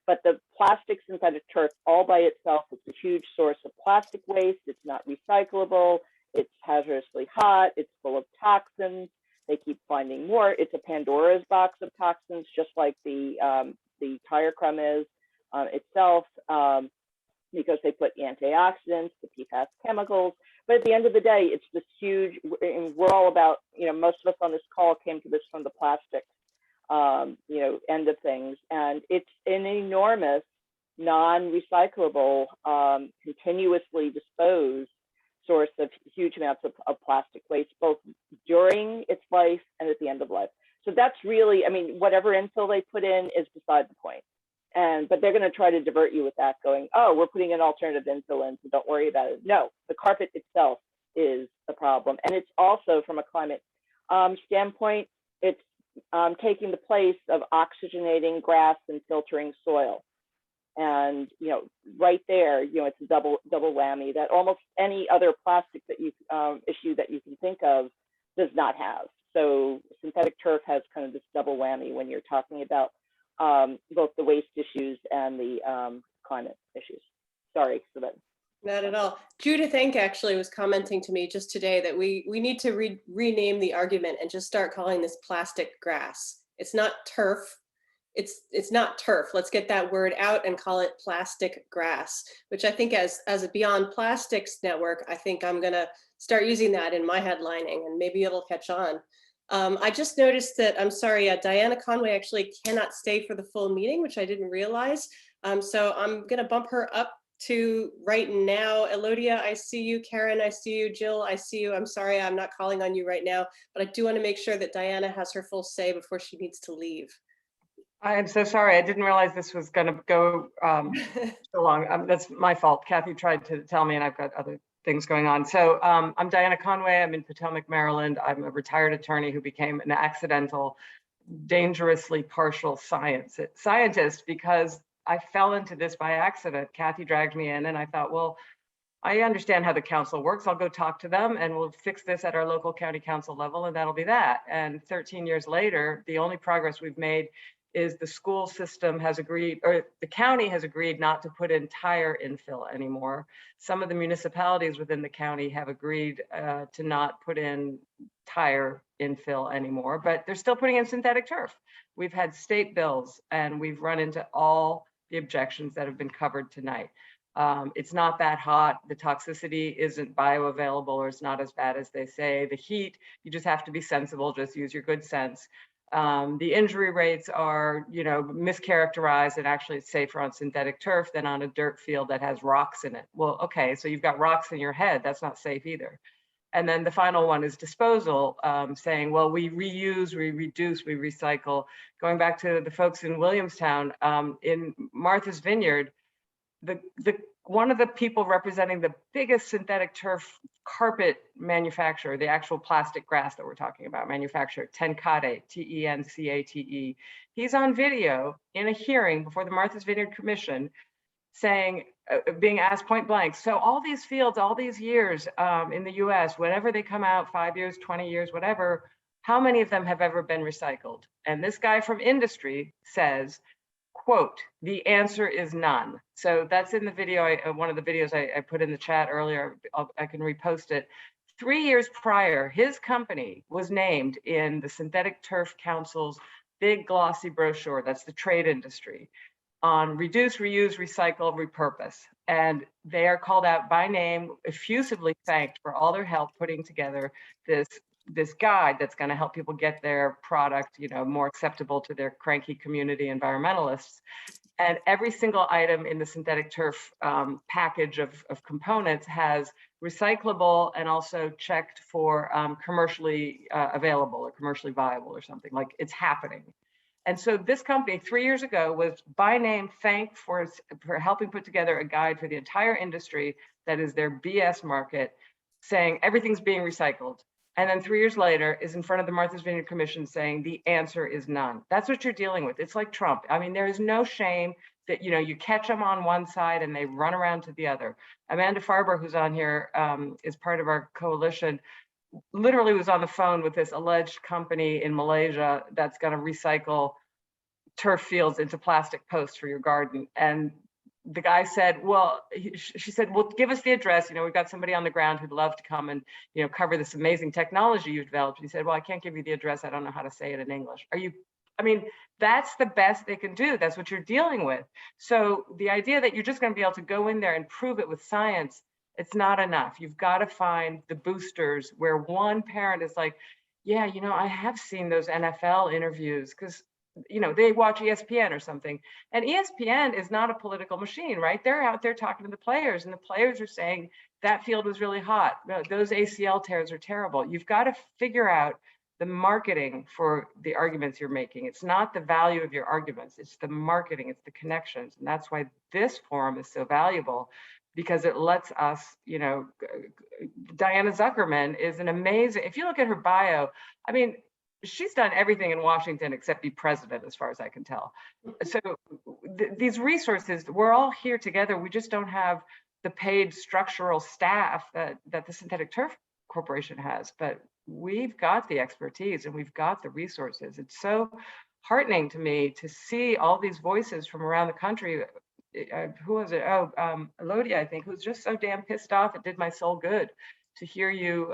But the plastic synthetic turf all by itself is a huge source of plastic waste. It's not recyclable. It's hazardously hot. It's full of toxins. They keep finding more. It's a Pandora's box of toxins, just like the tire crumb is itself. because they put antioxidants, the PFAS chemicals. But at the end of the day, it's this huge, and we're all about, most of us on this call came to this from the plastic, end of things. And it's an enormous, non-recyclable, continuously disposed source of huge amounts of plastic waste, both during its life and at the end of life. So that's really, whatever infill they put in is beside the point. But they're going to try to divert you with that, going, oh, we're putting an alternative infill in, so don't worry about it. No, the carpet itself is the problem. And it's also, from a climate standpoint, it's taking the place of oxygenating grass and filtering soil. And, right there, it's a double whammy that almost any other plastic that you issue that you can think of does not have. So synthetic turf has kind of this double whammy when you're talking about both the waste issues and the climate issues. Sorry for that. Not at all. Judith Enck actually was commenting to me just today that we need to rename the argument and just start calling this plastic grass. It's not turf. It's not turf. Let's get that word out and call it plastic grass, which I think as a Beyond Plastics network, I think I'm going to start using that in my headlining and maybe it'll catch on. I just noticed that, I'm sorry, Diana Conway actually cannot stay for the full meeting, which I didn't realize. So I'm going to bump her up to right now. Elodia, I see you. Karen, I see you. Jill, I see you. I'm sorry, I'm not calling on you right now, but I do want to make sure that Diana has her full say before she needs to leave. I am so sorry. I didn't realize this was going to go so long. That's my fault. Kathy tried to tell me and I've got other things going on. So I'm Diana Conway. I'm in Potomac, Maryland. I'm a retired attorney who became an accidental, dangerously partial scientist because I fell into this by accident. Kathy dragged me in and I thought, well, I understand how the council works. I'll go talk to them and we'll fix this at our local county council level and that'll be that. And 13 years later, the only progress we've made is the school system has agreed, or the county has agreed not to put in tire infill anymore. Some of the municipalities within the county have agreed to not put in tire infill anymore, but they're still putting in synthetic turf. We've had state bills and we've run into all the objections that have been covered tonight. It's not that hot. The toxicity isn't bioavailable or it's not as bad as they say. The heat, you just have to be sensible, just use your good sense. The injury rates are, mischaracterized and actually it's safer on synthetic turf than on a dirt field that has rocks in it. Well, okay, so you've got rocks in your head. That's not safe either. And then the final one is disposal, saying, well, we reuse, we reduce, we recycle. Going back to the folks in Williamstown, in Martha's Vineyard, one of the people representing the biggest synthetic turf carpet manufacturer, the actual plastic grass that we're talking about, manufacturer, Tencate, T-E-N-C-A-T-E. He's on video in a hearing before the Martha's Vineyard Commission saying, being asked point blank, so all these fields, all these years in the US, whenever they come out, 5 years, 20 years, whatever, how many of them have ever been recycled? And this guy from industry says, quote, the answer is none. So that's in the video, one of the videos I put in the chat earlier. I can repost it. 3 years prior, his company was named in the Synthetic Turf Council's big glossy brochure, that's the trade industry, on reduce, reuse, recycle, repurpose. And they are called out by name, effusively thanked for all their help putting together this guide that's going to help people get their product, more acceptable to their cranky community environmentalists. And every single item in the synthetic turf package of components has recyclable and also checked for commercially available or commercially viable or something, like it's happening. And so this company 3 years ago was by name thanked for helping put together a guide for the entire industry that is their BS market, saying everything's being recycled. And then 3 years later is in front of the Martha's Vineyard Commission saying the answer is none. That's what you're dealing with. It's like Trump. I mean, there is no shame that, you catch them on one side and they run around to the other. Amanda Farber, who's on here, is part of our coalition, literally was on the phone with this alleged company in Malaysia that's going to recycle turf fields into plastic posts for your garden. And the guy said, she said, well, give us the address. We've got somebody on the ground who'd love to come and, cover this amazing technology you've developed. He said, well, I can't give you the address. I don't know how to say it in English. Are you I mean, that's the best they can do. That's what you're dealing with. So the idea that you're just going to be able to go in there and prove it with science, it's not enough. You've got to find the boosters where one parent is like, yeah, you know, I have seen those NFL interviews because, you know, they watch ESPN or something. And ESPN is not a political machine, right? They're out there talking to the players, and the players are saying that field was really hot. Those ACL tears are terrible. You've got to figure out the marketing for the arguments you're making. It's not the value of your arguments, it's the marketing, it's the connections. And that's why this forum is so valuable, because it lets us, you know, Diana Zuckerman is an amazing, if you look at her bio, I mean, she's done everything in Washington except be president, as far as I can tell. So these resources, we're all here together. We just don't have the paid structural staff that the Synthetic Turf Corporation has, but we've got the expertise and we've got the resources. It's so heartening to me to see all these voices from around the country. Who was it? Oh, Elodie, I think, who's just so damn pissed off. It did my soul good to hear you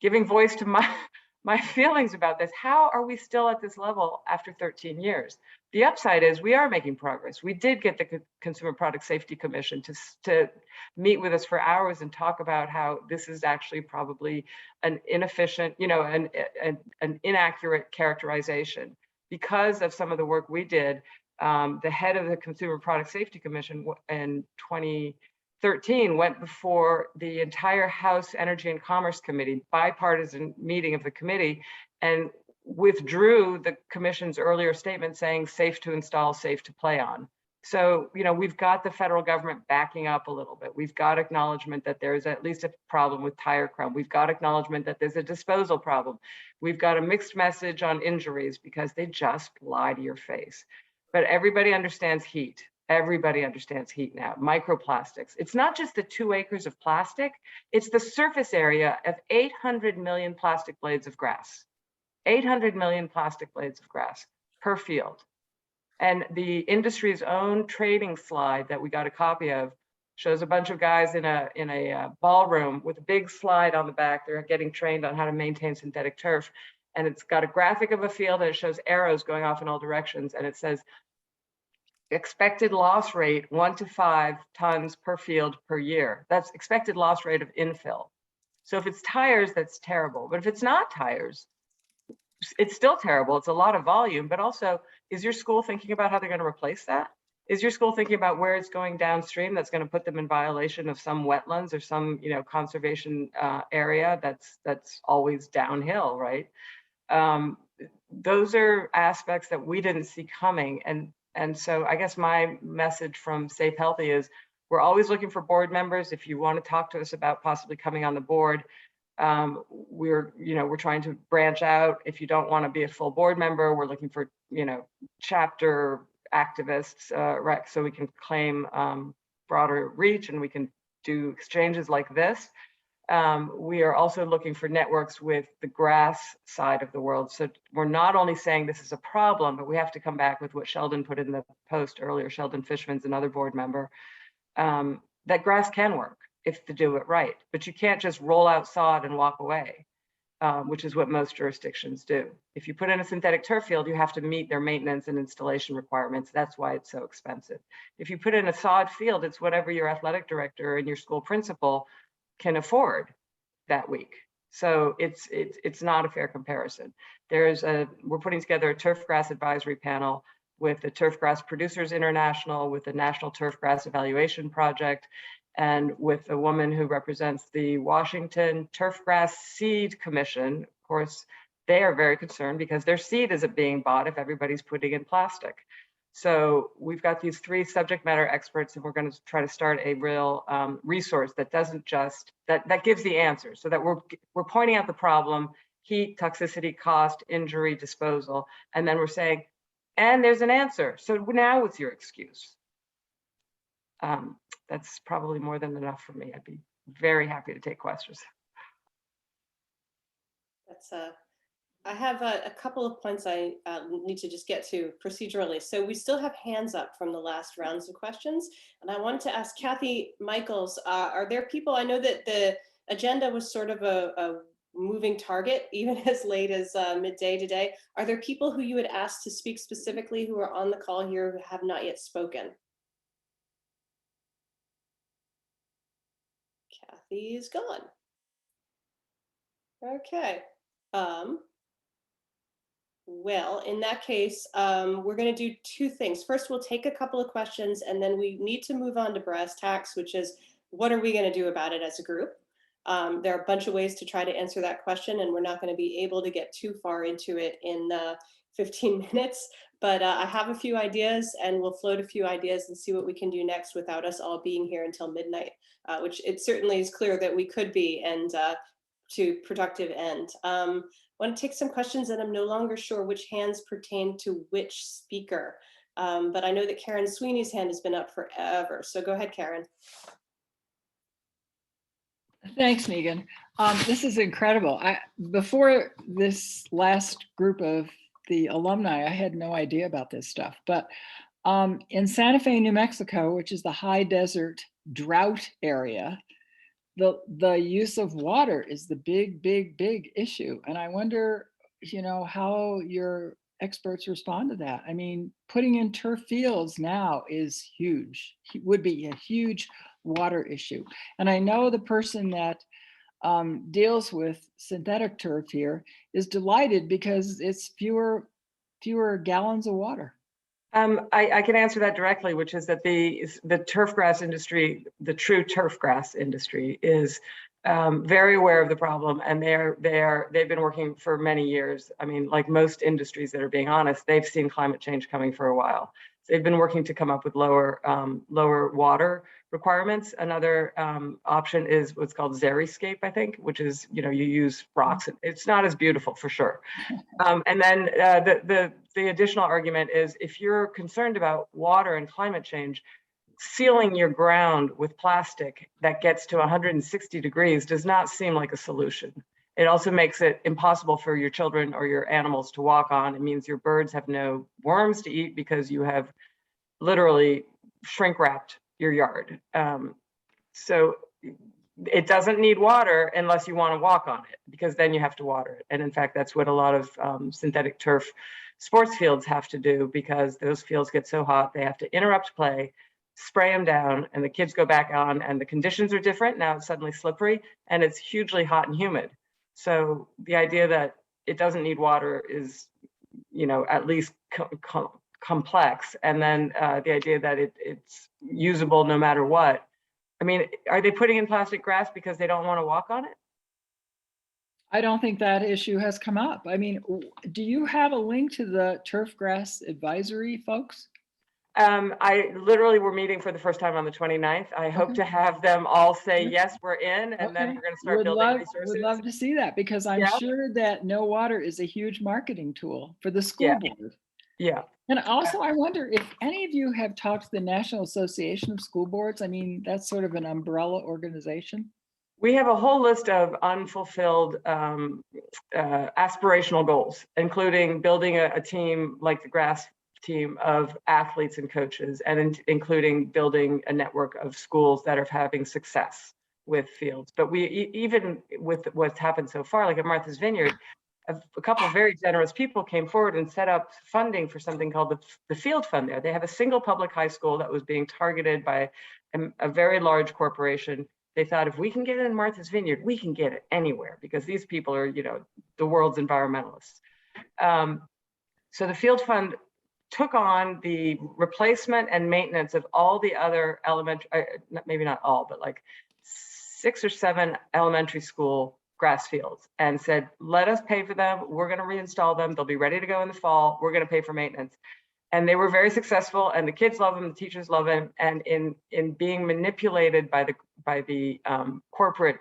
giving voice to my feelings about this. How are we still at this level after 13 years? The upside is we are making progress. We did get the Consumer Product Safety Commission to meet with us for hours and talk about how this is actually probably an inefficient, you know, an inaccurate characterization. Because of some of the work we did, the head of the Consumer Product Safety Commission in 2013 went before the entire House Energy and Commerce Committee, bipartisan meeting of the committee, and withdrew the commission's earlier statement saying safe to install, safe to play on. So, you know, we've got the federal government backing up a little bit. We've got acknowledgement that there's at least a problem with tire crumb. We've got acknowledgement that there's a disposal problem. We've got a mixed message on injuries because they just lie to your face. But everybody understands heat. Everybody understands heat now. Microplastics. It's not just the 2 acres of plastic, it's the surface area of 800 million plastic blades of grass. 800 million plastic blades of grass per field. And the industry's own trading slide that we got a copy of shows a bunch of guys in a ballroom with a big slide on the back. They're getting trained on how to maintain synthetic turf. And it's got a graphic of a field and it shows arrows going off in all directions. And it says, expected loss rate 1 to 5 tons per field per year. That's expected loss rate of infill. So if it's tires, that's terrible. But if it's not tires, it's still terrible. It's a lot of volume, but also, is your school thinking about how they're going to replace that? Is your school thinking about where it's going downstream that's going to put them in violation of some wetlands or some, you know, conservation area that's always downhill, right? Those are aspects that we didn't see coming. And so I guess my message from Safe Healthy is we're always looking for board members. If you want to talk to us about possibly coming on the board, we're trying to branch out. If you don't want to be a full board member, we're looking for, you know, chapter activists, right, so we can claim broader reach and we can do exchanges like this. We are also looking for networks with the grass side of the world. So we're not only saying this is a problem, but we have to come back with what Sheldon put in the post earlier, Sheldon Fishman's another board member, that grass can work if to do it right, but you can't just roll out sod and walk away, which is what most jurisdictions do. If you put in a synthetic turf field, you have to meet their maintenance and installation requirements. That's why it's so expensive. If you put in a sod field, it's whatever your athletic director and your school principal can afford that week. So it's not a fair comparison. We're putting together a turf grass advisory panel with the Turf Grass Producers International, with the National Turf Grass Evaluation Project, and with a woman who represents the Washington Turfgrass Seed Commission. Of course, they are very concerned because their seed isn't being bought if everybody's putting in plastic. So we've got these 3 subject matter experts, and we're going to try to start a real resource that doesn't just, that gives the answer, so that we're pointing out the problem, heat, toxicity, cost, injury, disposal, and then we're saying, and there's an answer. So now what's your excuse? That's probably more than enough for me. I'd be very happy to take questions. I have a couple of points I need to just get to procedurally. So we still have hands up from the last rounds of questions. And I wanted to ask Kathy Michaels, are there people, I know that the agenda was sort of a moving target, even as late as midday today. Are there people who you would ask to speak specifically who are on the call here who have not yet spoken? Kathy's gone. Okay. Well, in that case, we're going to do two things. First, we'll take a couple of questions, and then we need to move on to brass tacks, which is, what are we going to do about it as a group? There are a bunch of ways to try to answer that question, and we're not going to be able to get too far into it in 15 minutes. But I have a few ideas, and we'll float a few ideas and see what we can do next without us all being here until midnight, which it certainly is clear that we could be, and to productive end. I want to take some questions, and I'm no longer sure which hands pertain to which speaker. But I know that Karen Sweeney's hand has been up forever. So go ahead, Karen. Thanks, Megan. This is incredible. Before this last group of the alumni, I had no idea about this stuff. But in Santa Fe, New Mexico, which is the high desert drought area, the use of water is the big issue. And I wonder, how your experts respond to that. I mean, putting in turf fields now is huge. It would be a huge water issue. And I know the person that deals with synthetic turf here is delighted because it's fewer gallons of water. I can answer that directly, which is that the turf grass industry, the true turf grass industry, is very aware of the problem, and they've been working for many years. I mean, like most industries that are being honest, they've seen climate change coming for a while. So they've been working to come up with lower water requirements. Another option is what's called xeriscape, I think, which is, you use rocks. It's not as beautiful for sure. And then the additional argument is, if you're concerned about water and climate change, sealing your ground with plastic that gets to 160 degrees does not seem like a solution. It also makes it impossible for your children or your animals to walk on. It means your birds have no worms to eat because you have literally shrink wrapped your yard. So it doesn't need water unless you want to walk on it, because then you have to water it. And in fact, that's what a lot of synthetic turf sports fields have to do, because those fields get so hot, they have to interrupt play, spray them down, and the kids go back on, and the conditions are different. Now it's suddenly slippery and it's hugely hot and humid. So the idea that it doesn't need water is, at least complex. And then the idea that it's usable no matter what. I mean, are they putting in plastic grass because they don't want to walk on it? I don't think that issue has come up. I mean, do you have a link to the turf grass advisory folks? I literally, we're meeting for the first time on the 29th. I hope to have them all say, yes, we're in, and then we're going to start building resources. Would love to see that, because I'm sure that no water is a huge marketing tool for the school board. Yeah. And also, I wonder if any of you have talked to the National Association of School Boards. I mean, that's sort of an umbrella organization. We have a whole list of unfulfilled aspirational goals, including building a team like the grass team of athletes and coaches, and including building a network of schools that are having success with fields. But we, even with what's happened so far, like at Martha's Vineyard, a couple of very generous people came forward and set up funding for something called the Field Fund there. They have a single public high school that was being targeted by a very large corporation. They thought, if we can get it in Martha's Vineyard, we can get it anywhere, because these people are, the world's environmentalists. So the Field Fund took on the replacement and maintenance of all the other elementary, maybe not all, but like 6 or 7 elementary school grass fields, and said, let us pay for them. We're going to reinstall them. They'll be ready to go in the fall. We're going to pay for maintenance. And they were very successful, and the kids love them, the teachers love them. And in being manipulated by the corporate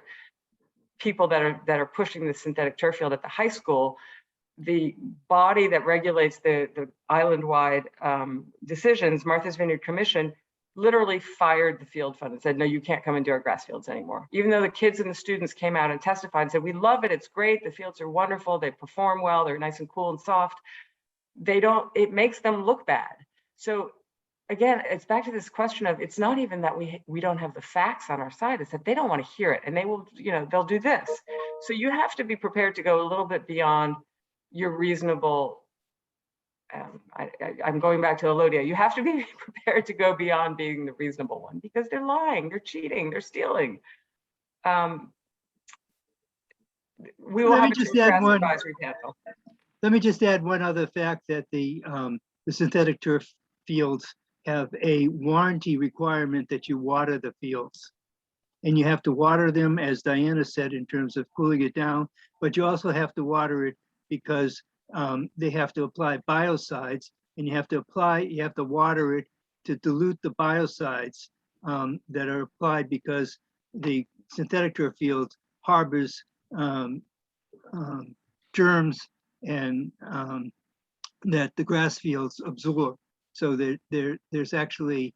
people that are pushing the synthetic turf field at the high school, the body that regulates the island-wide decisions, Martha's Vineyard Commission, literally fired the Field Fund and said, no, you can't come and do our grass fields anymore. Even though the kids and the students came out and testified and said, we love it, it's great, the fields are wonderful, they perform well, they're nice and cool and soft. It makes them look bad. So again, it's back to this question of, it's not even that we don't have the facts on our side, it's that they don't want to hear it, and they will, they'll do this. So you have to be prepared to go a little bit beyond your reasonable, I'm going back to Elodia, you have to be prepared to go beyond being the reasonable one, because they're lying, they're cheating, they're stealing. We will Let have me a just true add grass one. advisory panel. Let me just add one other fact, that the synthetic turf fields have a warranty requirement that you water the fields. And you have to water them, as Diana said, in terms of cooling it down, but you also have to water it because they have to apply biocides, and you have to water it to dilute the biocides that are applied, because the synthetic turf field harbors germs and that the grass fields absorb. So there's actually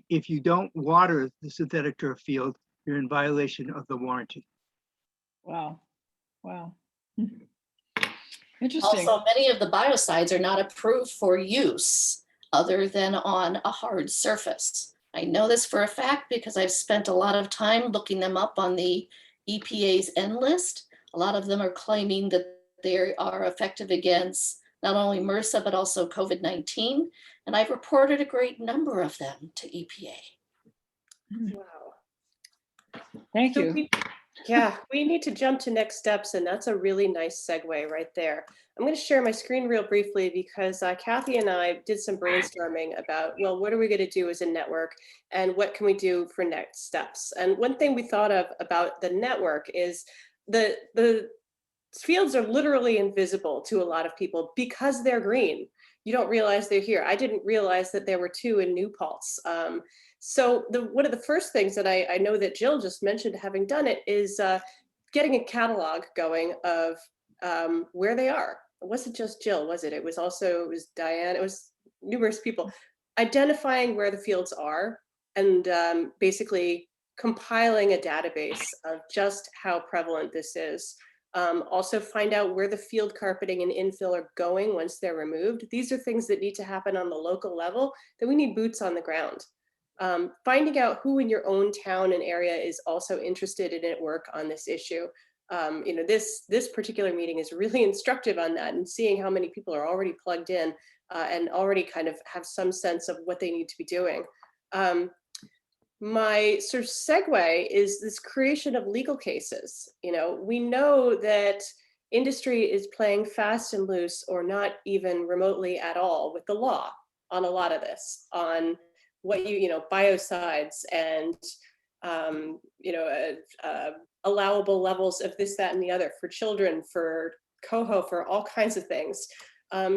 if you don't water the synthetic turf field, you're in violation of the warranty. Wow. Wow. Interesting. Also, many of the biocides are not approved for use other than on a hard surface. I know this for a fact because I've spent a lot of time looking them up on the EPA's N list. A lot of them are claiming that they are effective against not only MRSA, but also COVID-19. And I've reported a great number of them to EPA. Wow. Thank So you. we need to jump to next steps, and that's a really nice segue right there. I'm going to share my screen real briefly because Kathy and I did some brainstorming about, well, what are we going to do as a network, and what can we do for next steps? And one thing we thought of about the network is the fields are literally invisible to a lot of people because they're green. You don't realize they're here. I didn't realize that there were 2 in New Paltz. So one of the first things that I know that Jill just mentioned, having done it, is getting a catalog going of where they are. It wasn't just Jill, was it? It was Diane, it was numerous people identifying where the fields are and basically compiling a database of just how prevalent this is. Also find out where the field carpeting and infill are going once they're removed. These are things that need to happen on the local level, that we need boots on the ground. Finding out who in your own town and area is also interested in at work on this issue. This particular meeting is really instructive on that, and seeing how many people are already plugged in and already kind of have some sense of what they need to be doing. My sort of segue is this creation of legal cases. We know that industry is playing fast and loose, or not even remotely at all, with the law on a lot of this, on what biocides and allowable levels of this, that, and the other for children, for coho, for all kinds of things.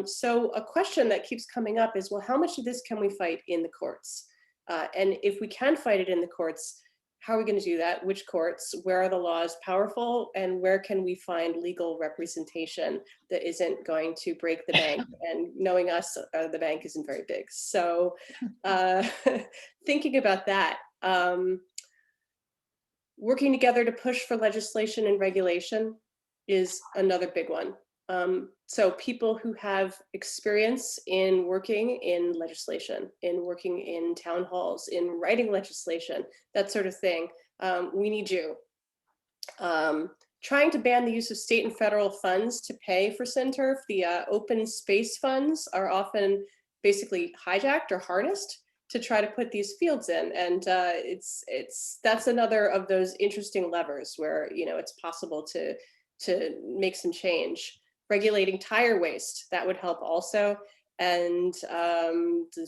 So a question that keeps coming up is, well, how much of this can we fight in the courts? And if we can fight it in the courts, how are we going to do that? Which courts? Where are the laws powerful? And where can we find legal representation that isn't going to break the bank? And knowing us, the bank isn't very big. So thinking about that, working together to push for legislation and regulation is another big one. So people who have experience in working in legislation, in working in town halls, in writing legislation, that sort of thing, we need you. Trying to ban the use of state and federal funds to pay for Synturf, the open space funds are often basically hijacked or harnessed to try to put these fields in. And that's another of those interesting levers where it's possible to make some change. Regulating tire waste, that would help also. And the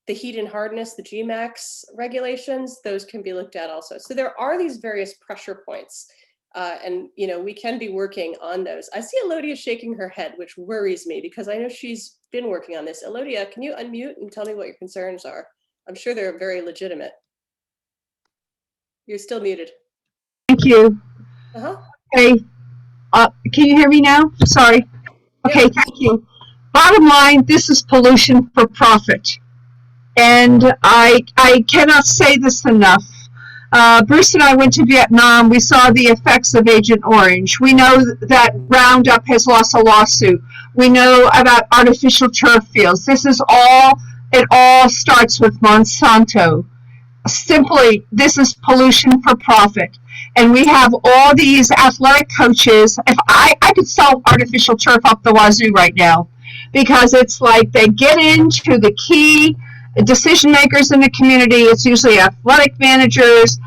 heat and hardness, the GMAX regulations, those can be looked at also. So there are these various pressure points, and we can be working on those. I see Elodia shaking her head, which worries me because I know she's been working on this. Elodia, can you unmute and tell me what your concerns are? I'm sure they're very legitimate. You're still muted. Thank you. Okay. Can you hear me now? Sorry. Okay, thank you. Bottom line, this is pollution for profit. And I cannot say this enough. Bruce and I went to Vietnam. We saw the effects of Agent Orange. We know that Roundup has lost a lawsuit. We know about artificial turf fields. It all starts with Monsanto. Simply, this is pollution for profit. and we have all these athletic coaches. If I could sell artificial turf up the wazoo right now, because it's like they get into the key decision makers in the community. It's usually athletic managers,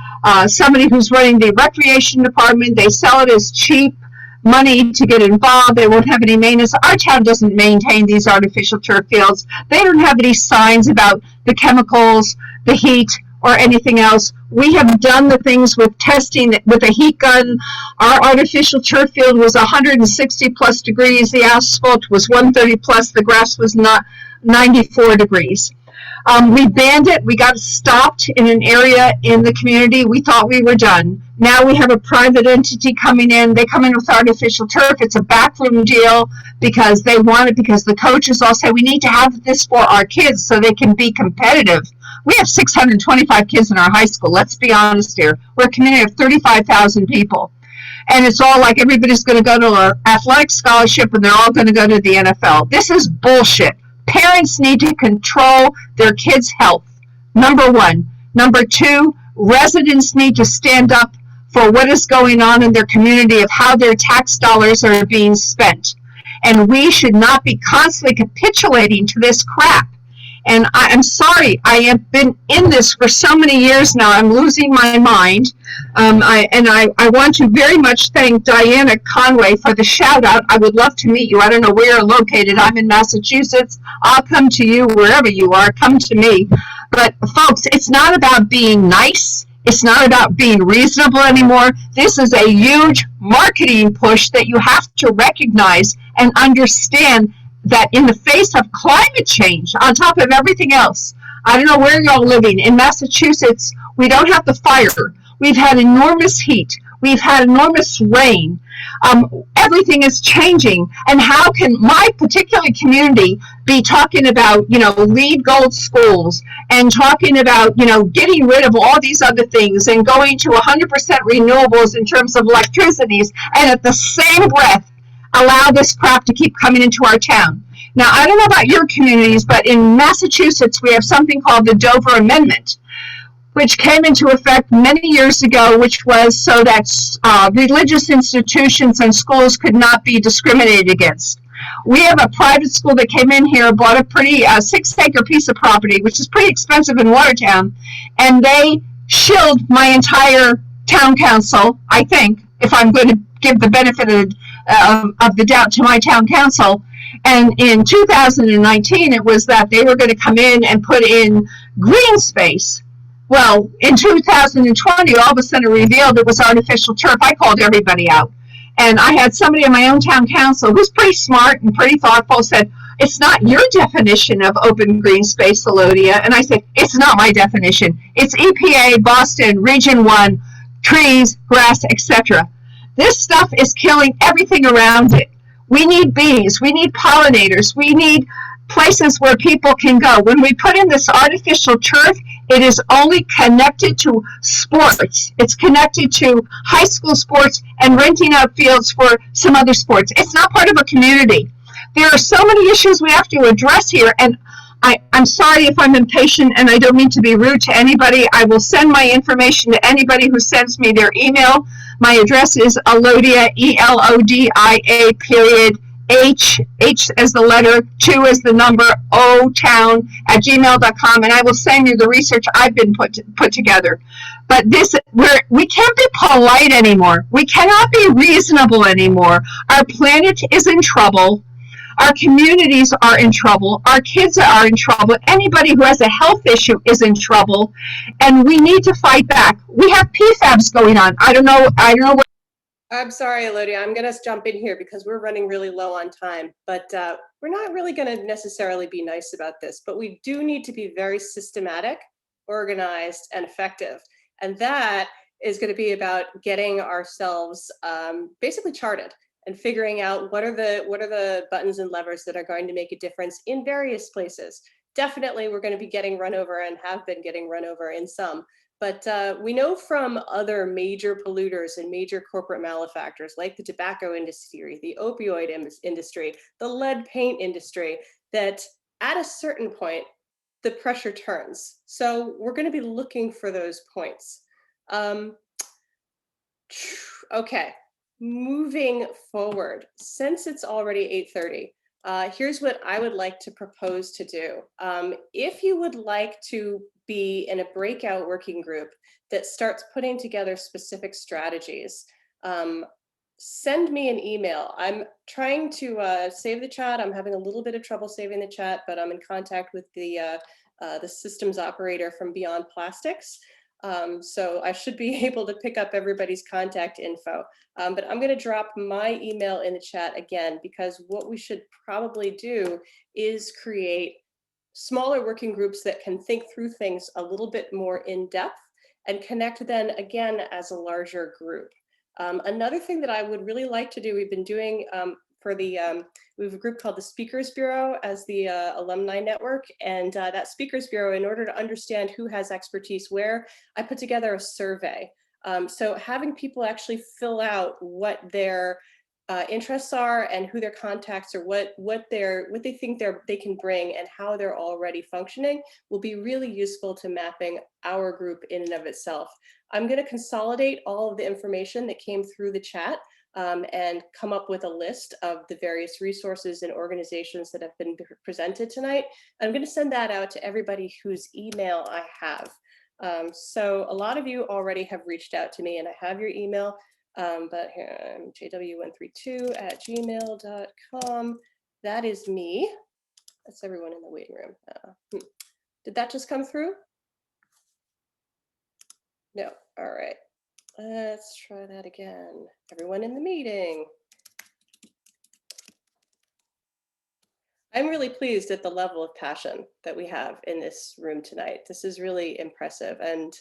somebody who's running the recreation department. They sell it as cheap money to get involved. They won't have any maintenance. Our town doesn't maintain these artificial turf fields. They don't have any signs about the chemicals, the heat, or anything else. We have done the things with testing with a heat gun. Our artificial turf field was 160 plus degrees. The asphalt was 130 plus. The grass was not 94 degrees. We banned it. We got stopped in an area in the community. We thought we were done. Now we have a private entity coming in. They come in with artificial turf. It's a backroom deal because they want it, because the coaches all say we need to have this for our kids so they can be competitive. We have 625 kids in our high school. Let's be honest here. We're a community of 35,000 people. And it's all like everybody's going to go to an athletic scholarship and they're all going to go to the NFL. This is bullshit. Parents need to control their kids' health, number one. Number two, residents need to stand up for what is going on in their community of how their tax dollars are being spent. And we should not be constantly capitulating to this crap. And I'm sorry, I have been in this for so many years now. I'm losing my mind. I want to very much thank Diana Conway for the shout out. I would love to meet you. I don't know where you're located. I'm in Massachusetts. I'll come to you wherever you are. Come to me. But folks, it's not about being nice. It's not about being reasonable anymore. This is a huge marketing push that you have to recognize and understand that in the face of climate change, on top of everything else, I don't know where you're living. In Massachusetts, we don't have the fire. We've had enormous heat. We've had enormous rain. Everything is changing. And how can my particular community be talking about, LEED Gold schools and talking about, getting rid of all these other things and going to 100% renewables in terms of electricities, and at the same breath, allow this crap to keep coming into our town? Now, I don't know about your communities, but in Massachusetts, we have something called the Dover Amendment, which came into effect many years ago, which was so that religious institutions and schools could not be discriminated against. We have a private school that came in here, bought a pretty 6-acre piece of property, which is pretty expensive in Watertown, and they shilled my entire town council, I think, if I'm going to give the benefit of the doubt to my town council. And in 2019, it was that they were going to come in and put in green space. Well, in 2020, all of a sudden it revealed it was artificial turf. I called everybody out. And I had somebody in my own town council who's pretty smart and pretty thoughtful said, it's not your definition of open green space, Elodia. And I said, it's not my definition. It's EPA, Boston, Region 1, trees, grass, etc. This stuff is killing everything around it. We need bees. We need pollinators. We need places where people can go. When we put in this artificial turf, it is only connected to sports. It's connected to high school sports and renting out fields for some other sports. It's not part of a community. There are so many issues we have to address here, and I'm sorry if I'm impatient, and I don't mean to be rude to anybody. I will send my information to anybody who sends me their email. My address is Elodia, ELODIA, period, H as the letter, 2 as the number, O-town @gmail.com, and I will send you the research I've been put together. But we can't be polite anymore. We cannot be reasonable anymore. Our planet is in trouble. Our communities are in trouble. Our kids are in trouble. Anybody who has a health issue is in trouble, and we need to fight back. We have PFABs going on. I don't know what. I'm sorry, Elodia, I'm going to jump in here because we're running really low on time, but we're not really going to necessarily be nice about this, but we do need to be very systematic, organized, and effective. And that is going to be about getting ourselves basically charted and figuring out what are the buttons and levers that are going to make a difference in various places. Definitely, we're going to be getting run over and have been getting run over in some. But we know from other major polluters and major corporate malefactors like the tobacco industry, the opioid industry, the lead paint industry, that at a certain point, the pressure turns. So we're going to be looking for those points. Okay, moving forward, since it's already 8:30, here's what I would like to propose to do. If you would like to be in a breakout working group that starts putting together specific strategies, send me an email. I'm trying to save the chat. I'm having a little bit of trouble saving the chat, but I'm in contact with the systems operator from Beyond Plastics. So I should be able to pick up everybody's contact info. But I'm going to drop my email in the chat again, because what we should probably do is create smaller working groups that can think through things a little bit more in depth and connect then again as a larger group. Another thing that I would really like to do, we've been doing for the, we have a group called the Speakers Bureau as the alumni network. And that Speakers Bureau, in order to understand who has expertise where, I put together a survey. So having people actually fill out what their interests are and who their contacts are, what they think they can bring and how they're already functioning will be really useful to mapping our group in and of itself. I'm going to consolidate all of the information that came through the chat and come up with a list of the various resources and organizations that have been presented tonight. I'm going to send that out to everybody whose email I have. So a lot of you already have reached out to me and I have your email. But here I'm jw132@gmail.com. That is me. That's everyone in the waiting room. Did that just come through? No. All right. Let's try that again. Everyone in the meeting. I'm really pleased at the level of passion that we have in this room tonight. This is really impressive. And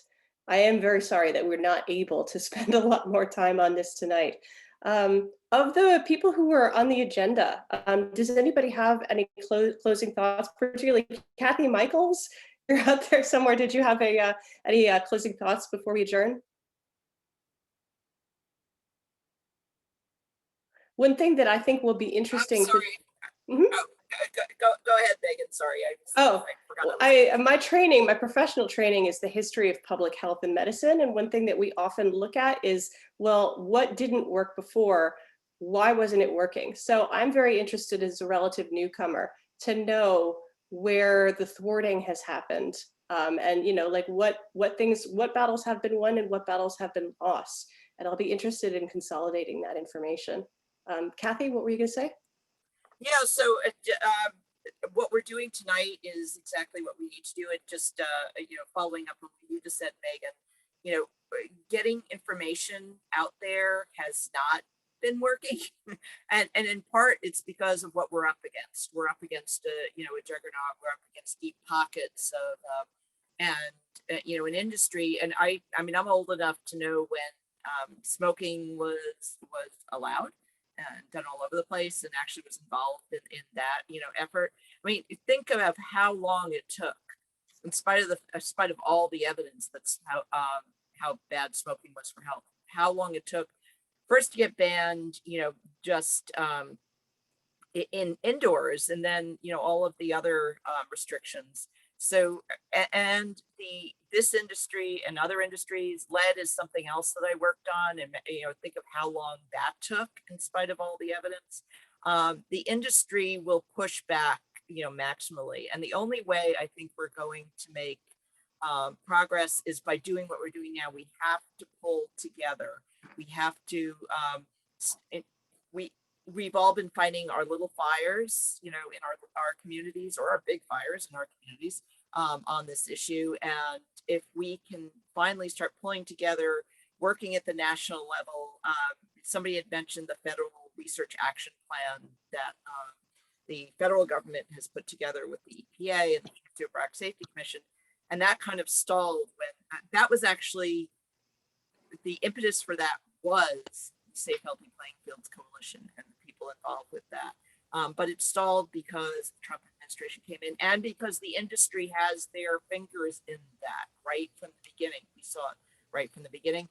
I am very sorry that we're not able to spend a lot more time on this tonight. Of the people who were on the agenda, does anybody have any closing thoughts, particularly Kathy Michaels? You're out there somewhere. Did you have any closing thoughts before we adjourn? One thing that I think will be interesting. Sorry. Mhm. Oh, go ahead, Megan. Sorry. I forgot. My training, my professional training is the history of public health and medicine. And one thing that we often look at is, well, what didn't work before? Why wasn't it working? So I'm very interested as a relative newcomer to know where the thwarting has happened. And like what battles have been won and what battles have been lost. And I'll be interested in consolidating that information. Kathy, what were you gonna say? Yeah, so what we're doing tonight is exactly what we need to do. It just, following up on what you just said, Megan, getting information out there has not been working. and in part, it's because of what we're up against. We're up against, a juggernaut. We're up against deep pockets of, an industry. And I mean, I'm old enough to know when smoking was allowed and done all over the place, and actually was involved in that effort. I mean, think of how long it took, in spite of all the evidence that's how bad smoking was for health. How long it took first to get banned, just in indoors, and then all of the other restrictions. So, and this industry and other industries, lead is something else that I worked on, and think of how long that took in spite of all the evidence. The industry will push back, maximally, and the only way I think we're going to make progress is by doing what we're doing now. We have to pull together. We have to. We've all been fighting our little fires, in our communities, or our big fires in our communities, on this issue. And if we can finally start pulling together, working at the national level, somebody had mentioned the Federal Research Action Plan that the federal government has put together with the EPA and the Consumer Product Safety Commission, and that kind of stalled when that was actually the impetus for that was Safe Healthy Playing Fields Coalition and the people involved with that. But it stalled because the Trump administration came in, and because the industry has their fingers in that right from the beginning. We saw it right from the beginning.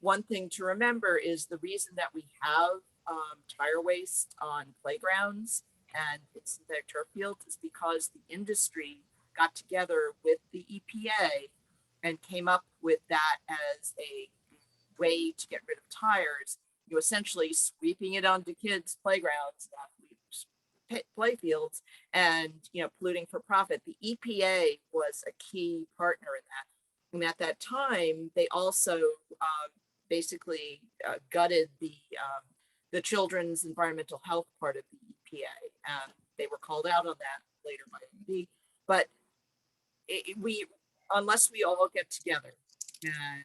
One thing to remember is the reason that we have tire waste on playgrounds and synthetic turf fields is because the industry got together with the EPA and came up with that as a way to get rid of tires, you essentially sweeping it onto kids' playgrounds, play fields, and polluting for profit. The EPA was a key partner in that. And at that time, they also basically gutted the children's environmental health part of the EPA, and they were called out on that later by MD. But unless we all get together and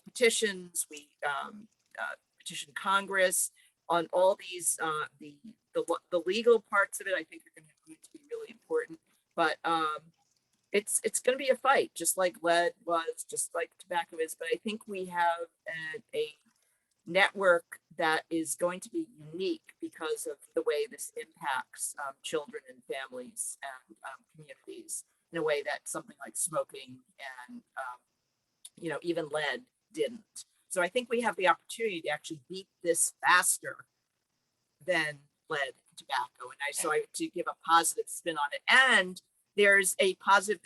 petitions, we petition Congress on all these the legal parts of it, I think are going to be really important. But it's going to be a fight, just like lead was, just like tobacco is. But I think we have a network that is going to be unique because of the way this impacts children and families and communities in a way that something like smoking and even lead didn't. So I think we have the opportunity to actually beat this faster than lead and tobacco. And to give a positive spin on it. And there's a positive,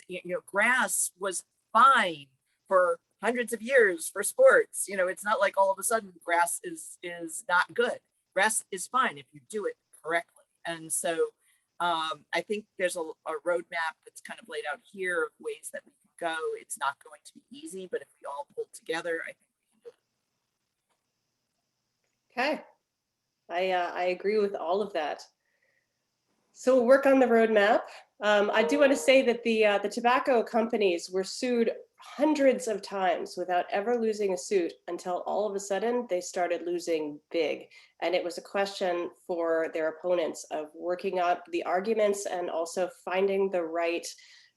grass was fine for hundreds of years for sports. It's not like all of a sudden grass is not good. Grass is fine if you do it correctly. And so I think there's a roadmap that's kind of laid out here of ways that we can go. It's not going to be easy, but if we all pull together, I think we can do it. Okay. I agree with all of that. So we'll work on the roadmap. I do want to say that the tobacco companies were sued hundreds of times without ever losing a suit until all of a sudden they started losing big. And it was a question for their opponents of working out the arguments and also finding the right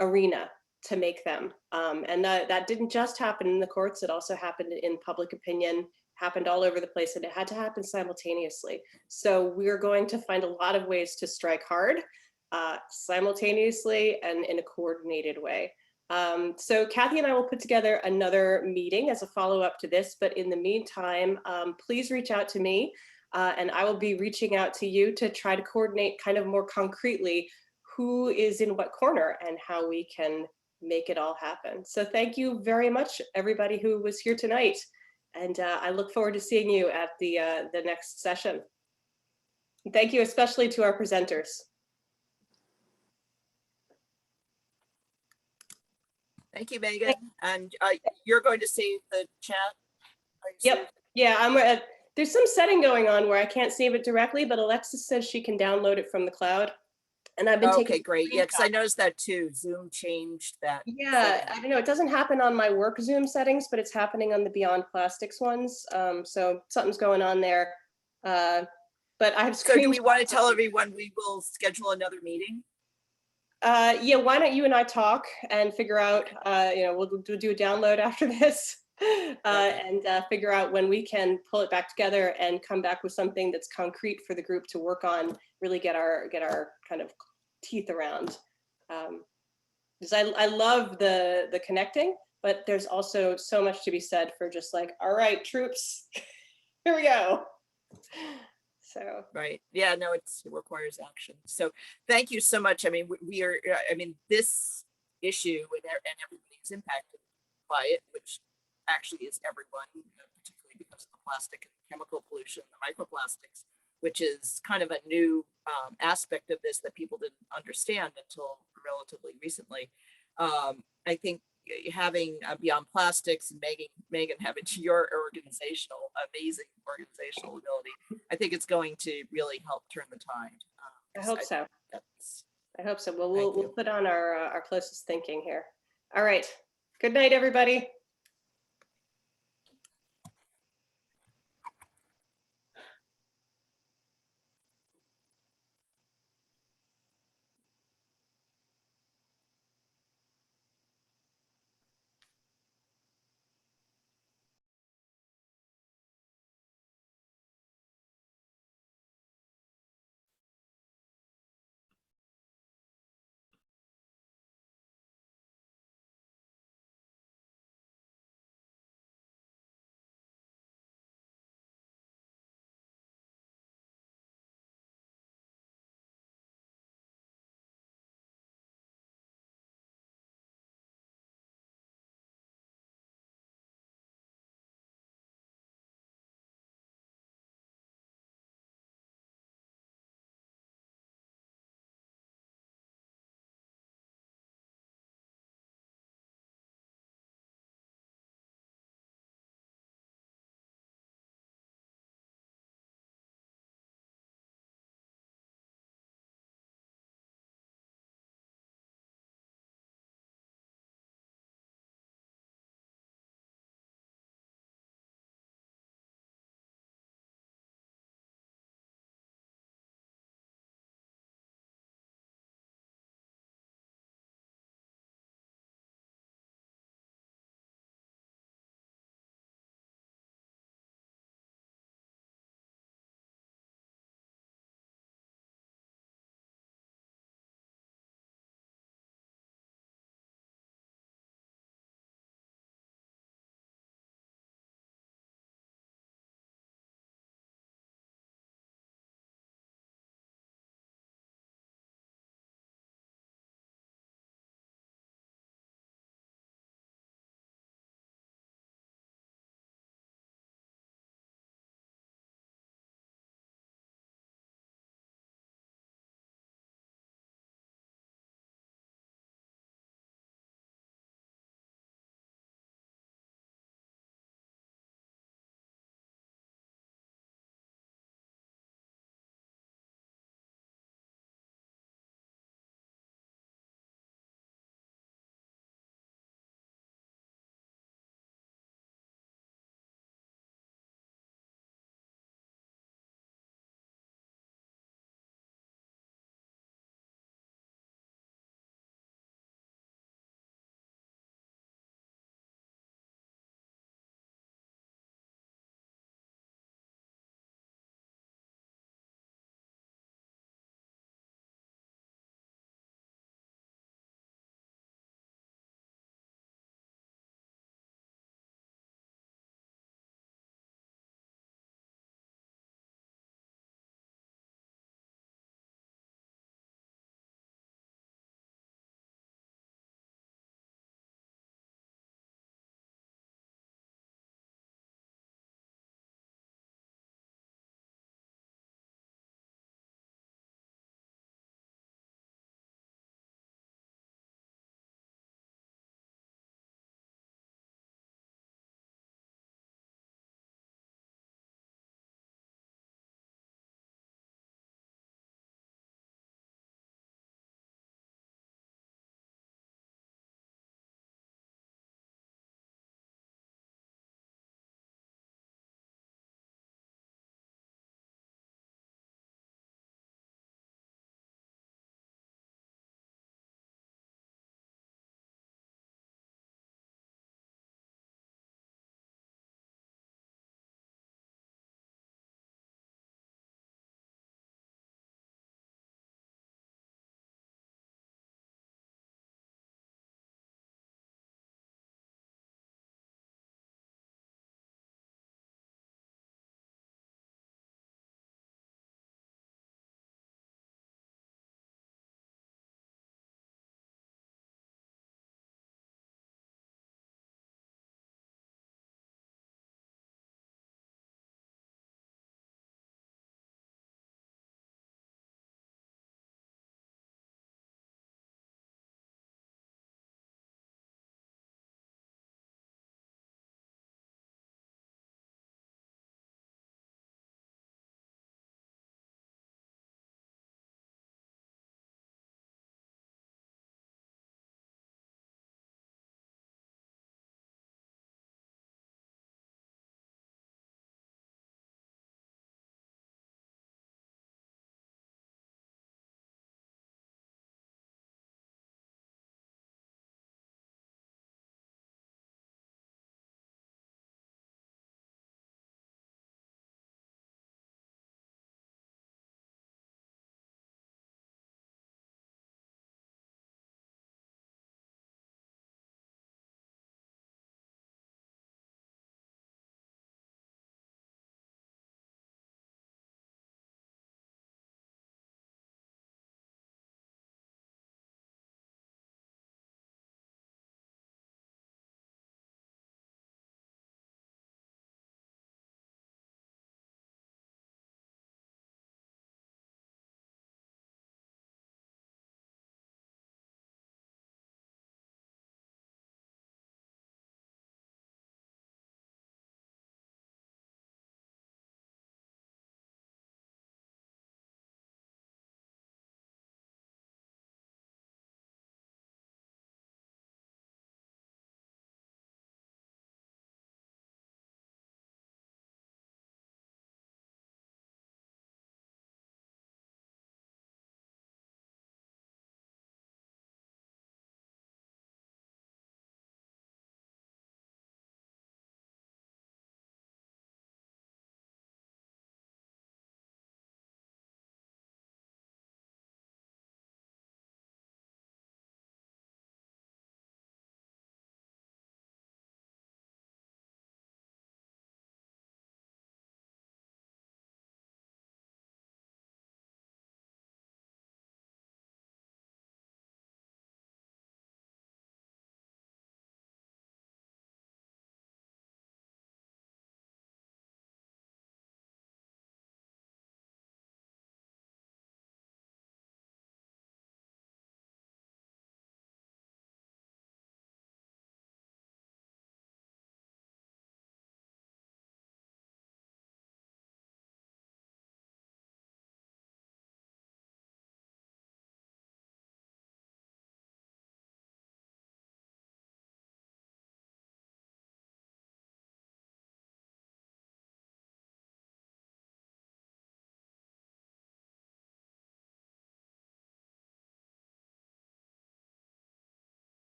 arena to make them. And that didn't just happen in the courts, it also happened in public opinion, happened all over the place, and it had to happen simultaneously. So we're going to find a lot of ways to strike hard simultaneously and in a coordinated way. So Kathy and I will put together another meeting as a follow-up to this, but in the meantime, please reach out to me and I will be reaching out to you to try to coordinate kind of more concretely who is in what corner and how we can make it all happen. So thank you very much, everybody who was here tonight. And I look forward to seeing you at the next session. Thank you especially to our presenters. Thank you, Megan. And you're going to save the chat? Yep. Yeah, there's some setting going on where I can't save it directly, but Alexis says she can download it from the cloud. And I've been taking great. Yeah, because I noticed that too. Zoom changed that. Yeah, I don't know. It doesn't happen on my work Zoom settings, but it's happening on the Beyond Plastics ones. So something's going on there. But I have So do we want to tell everyone we will schedule another meeting? Yeah, why don't you and I talk and figure out, we'll do a download after this and figure out when we can pull it back together and come back with something that's concrete for the group to work on, really get our kind of teeth around. Because I love the connecting, but there's also so much to be said for just like, all right, troops, here we go. So. Right. Yeah, no, it requires action. So thank you so much. I mean, this issue and everybody is impacted by it, which actually is everyone, particularly because of the plastic and chemical pollution, the microplastics, which is kind of a new aspect of this that people didn't understand until relatively recently. I think having Beyond Plastics and Megan having your amazing organizational ability, I think it's going to really help turn the tide. I hope so. I hope so. Well, we'll put on our closest thinking here. All right. Good night, everybody.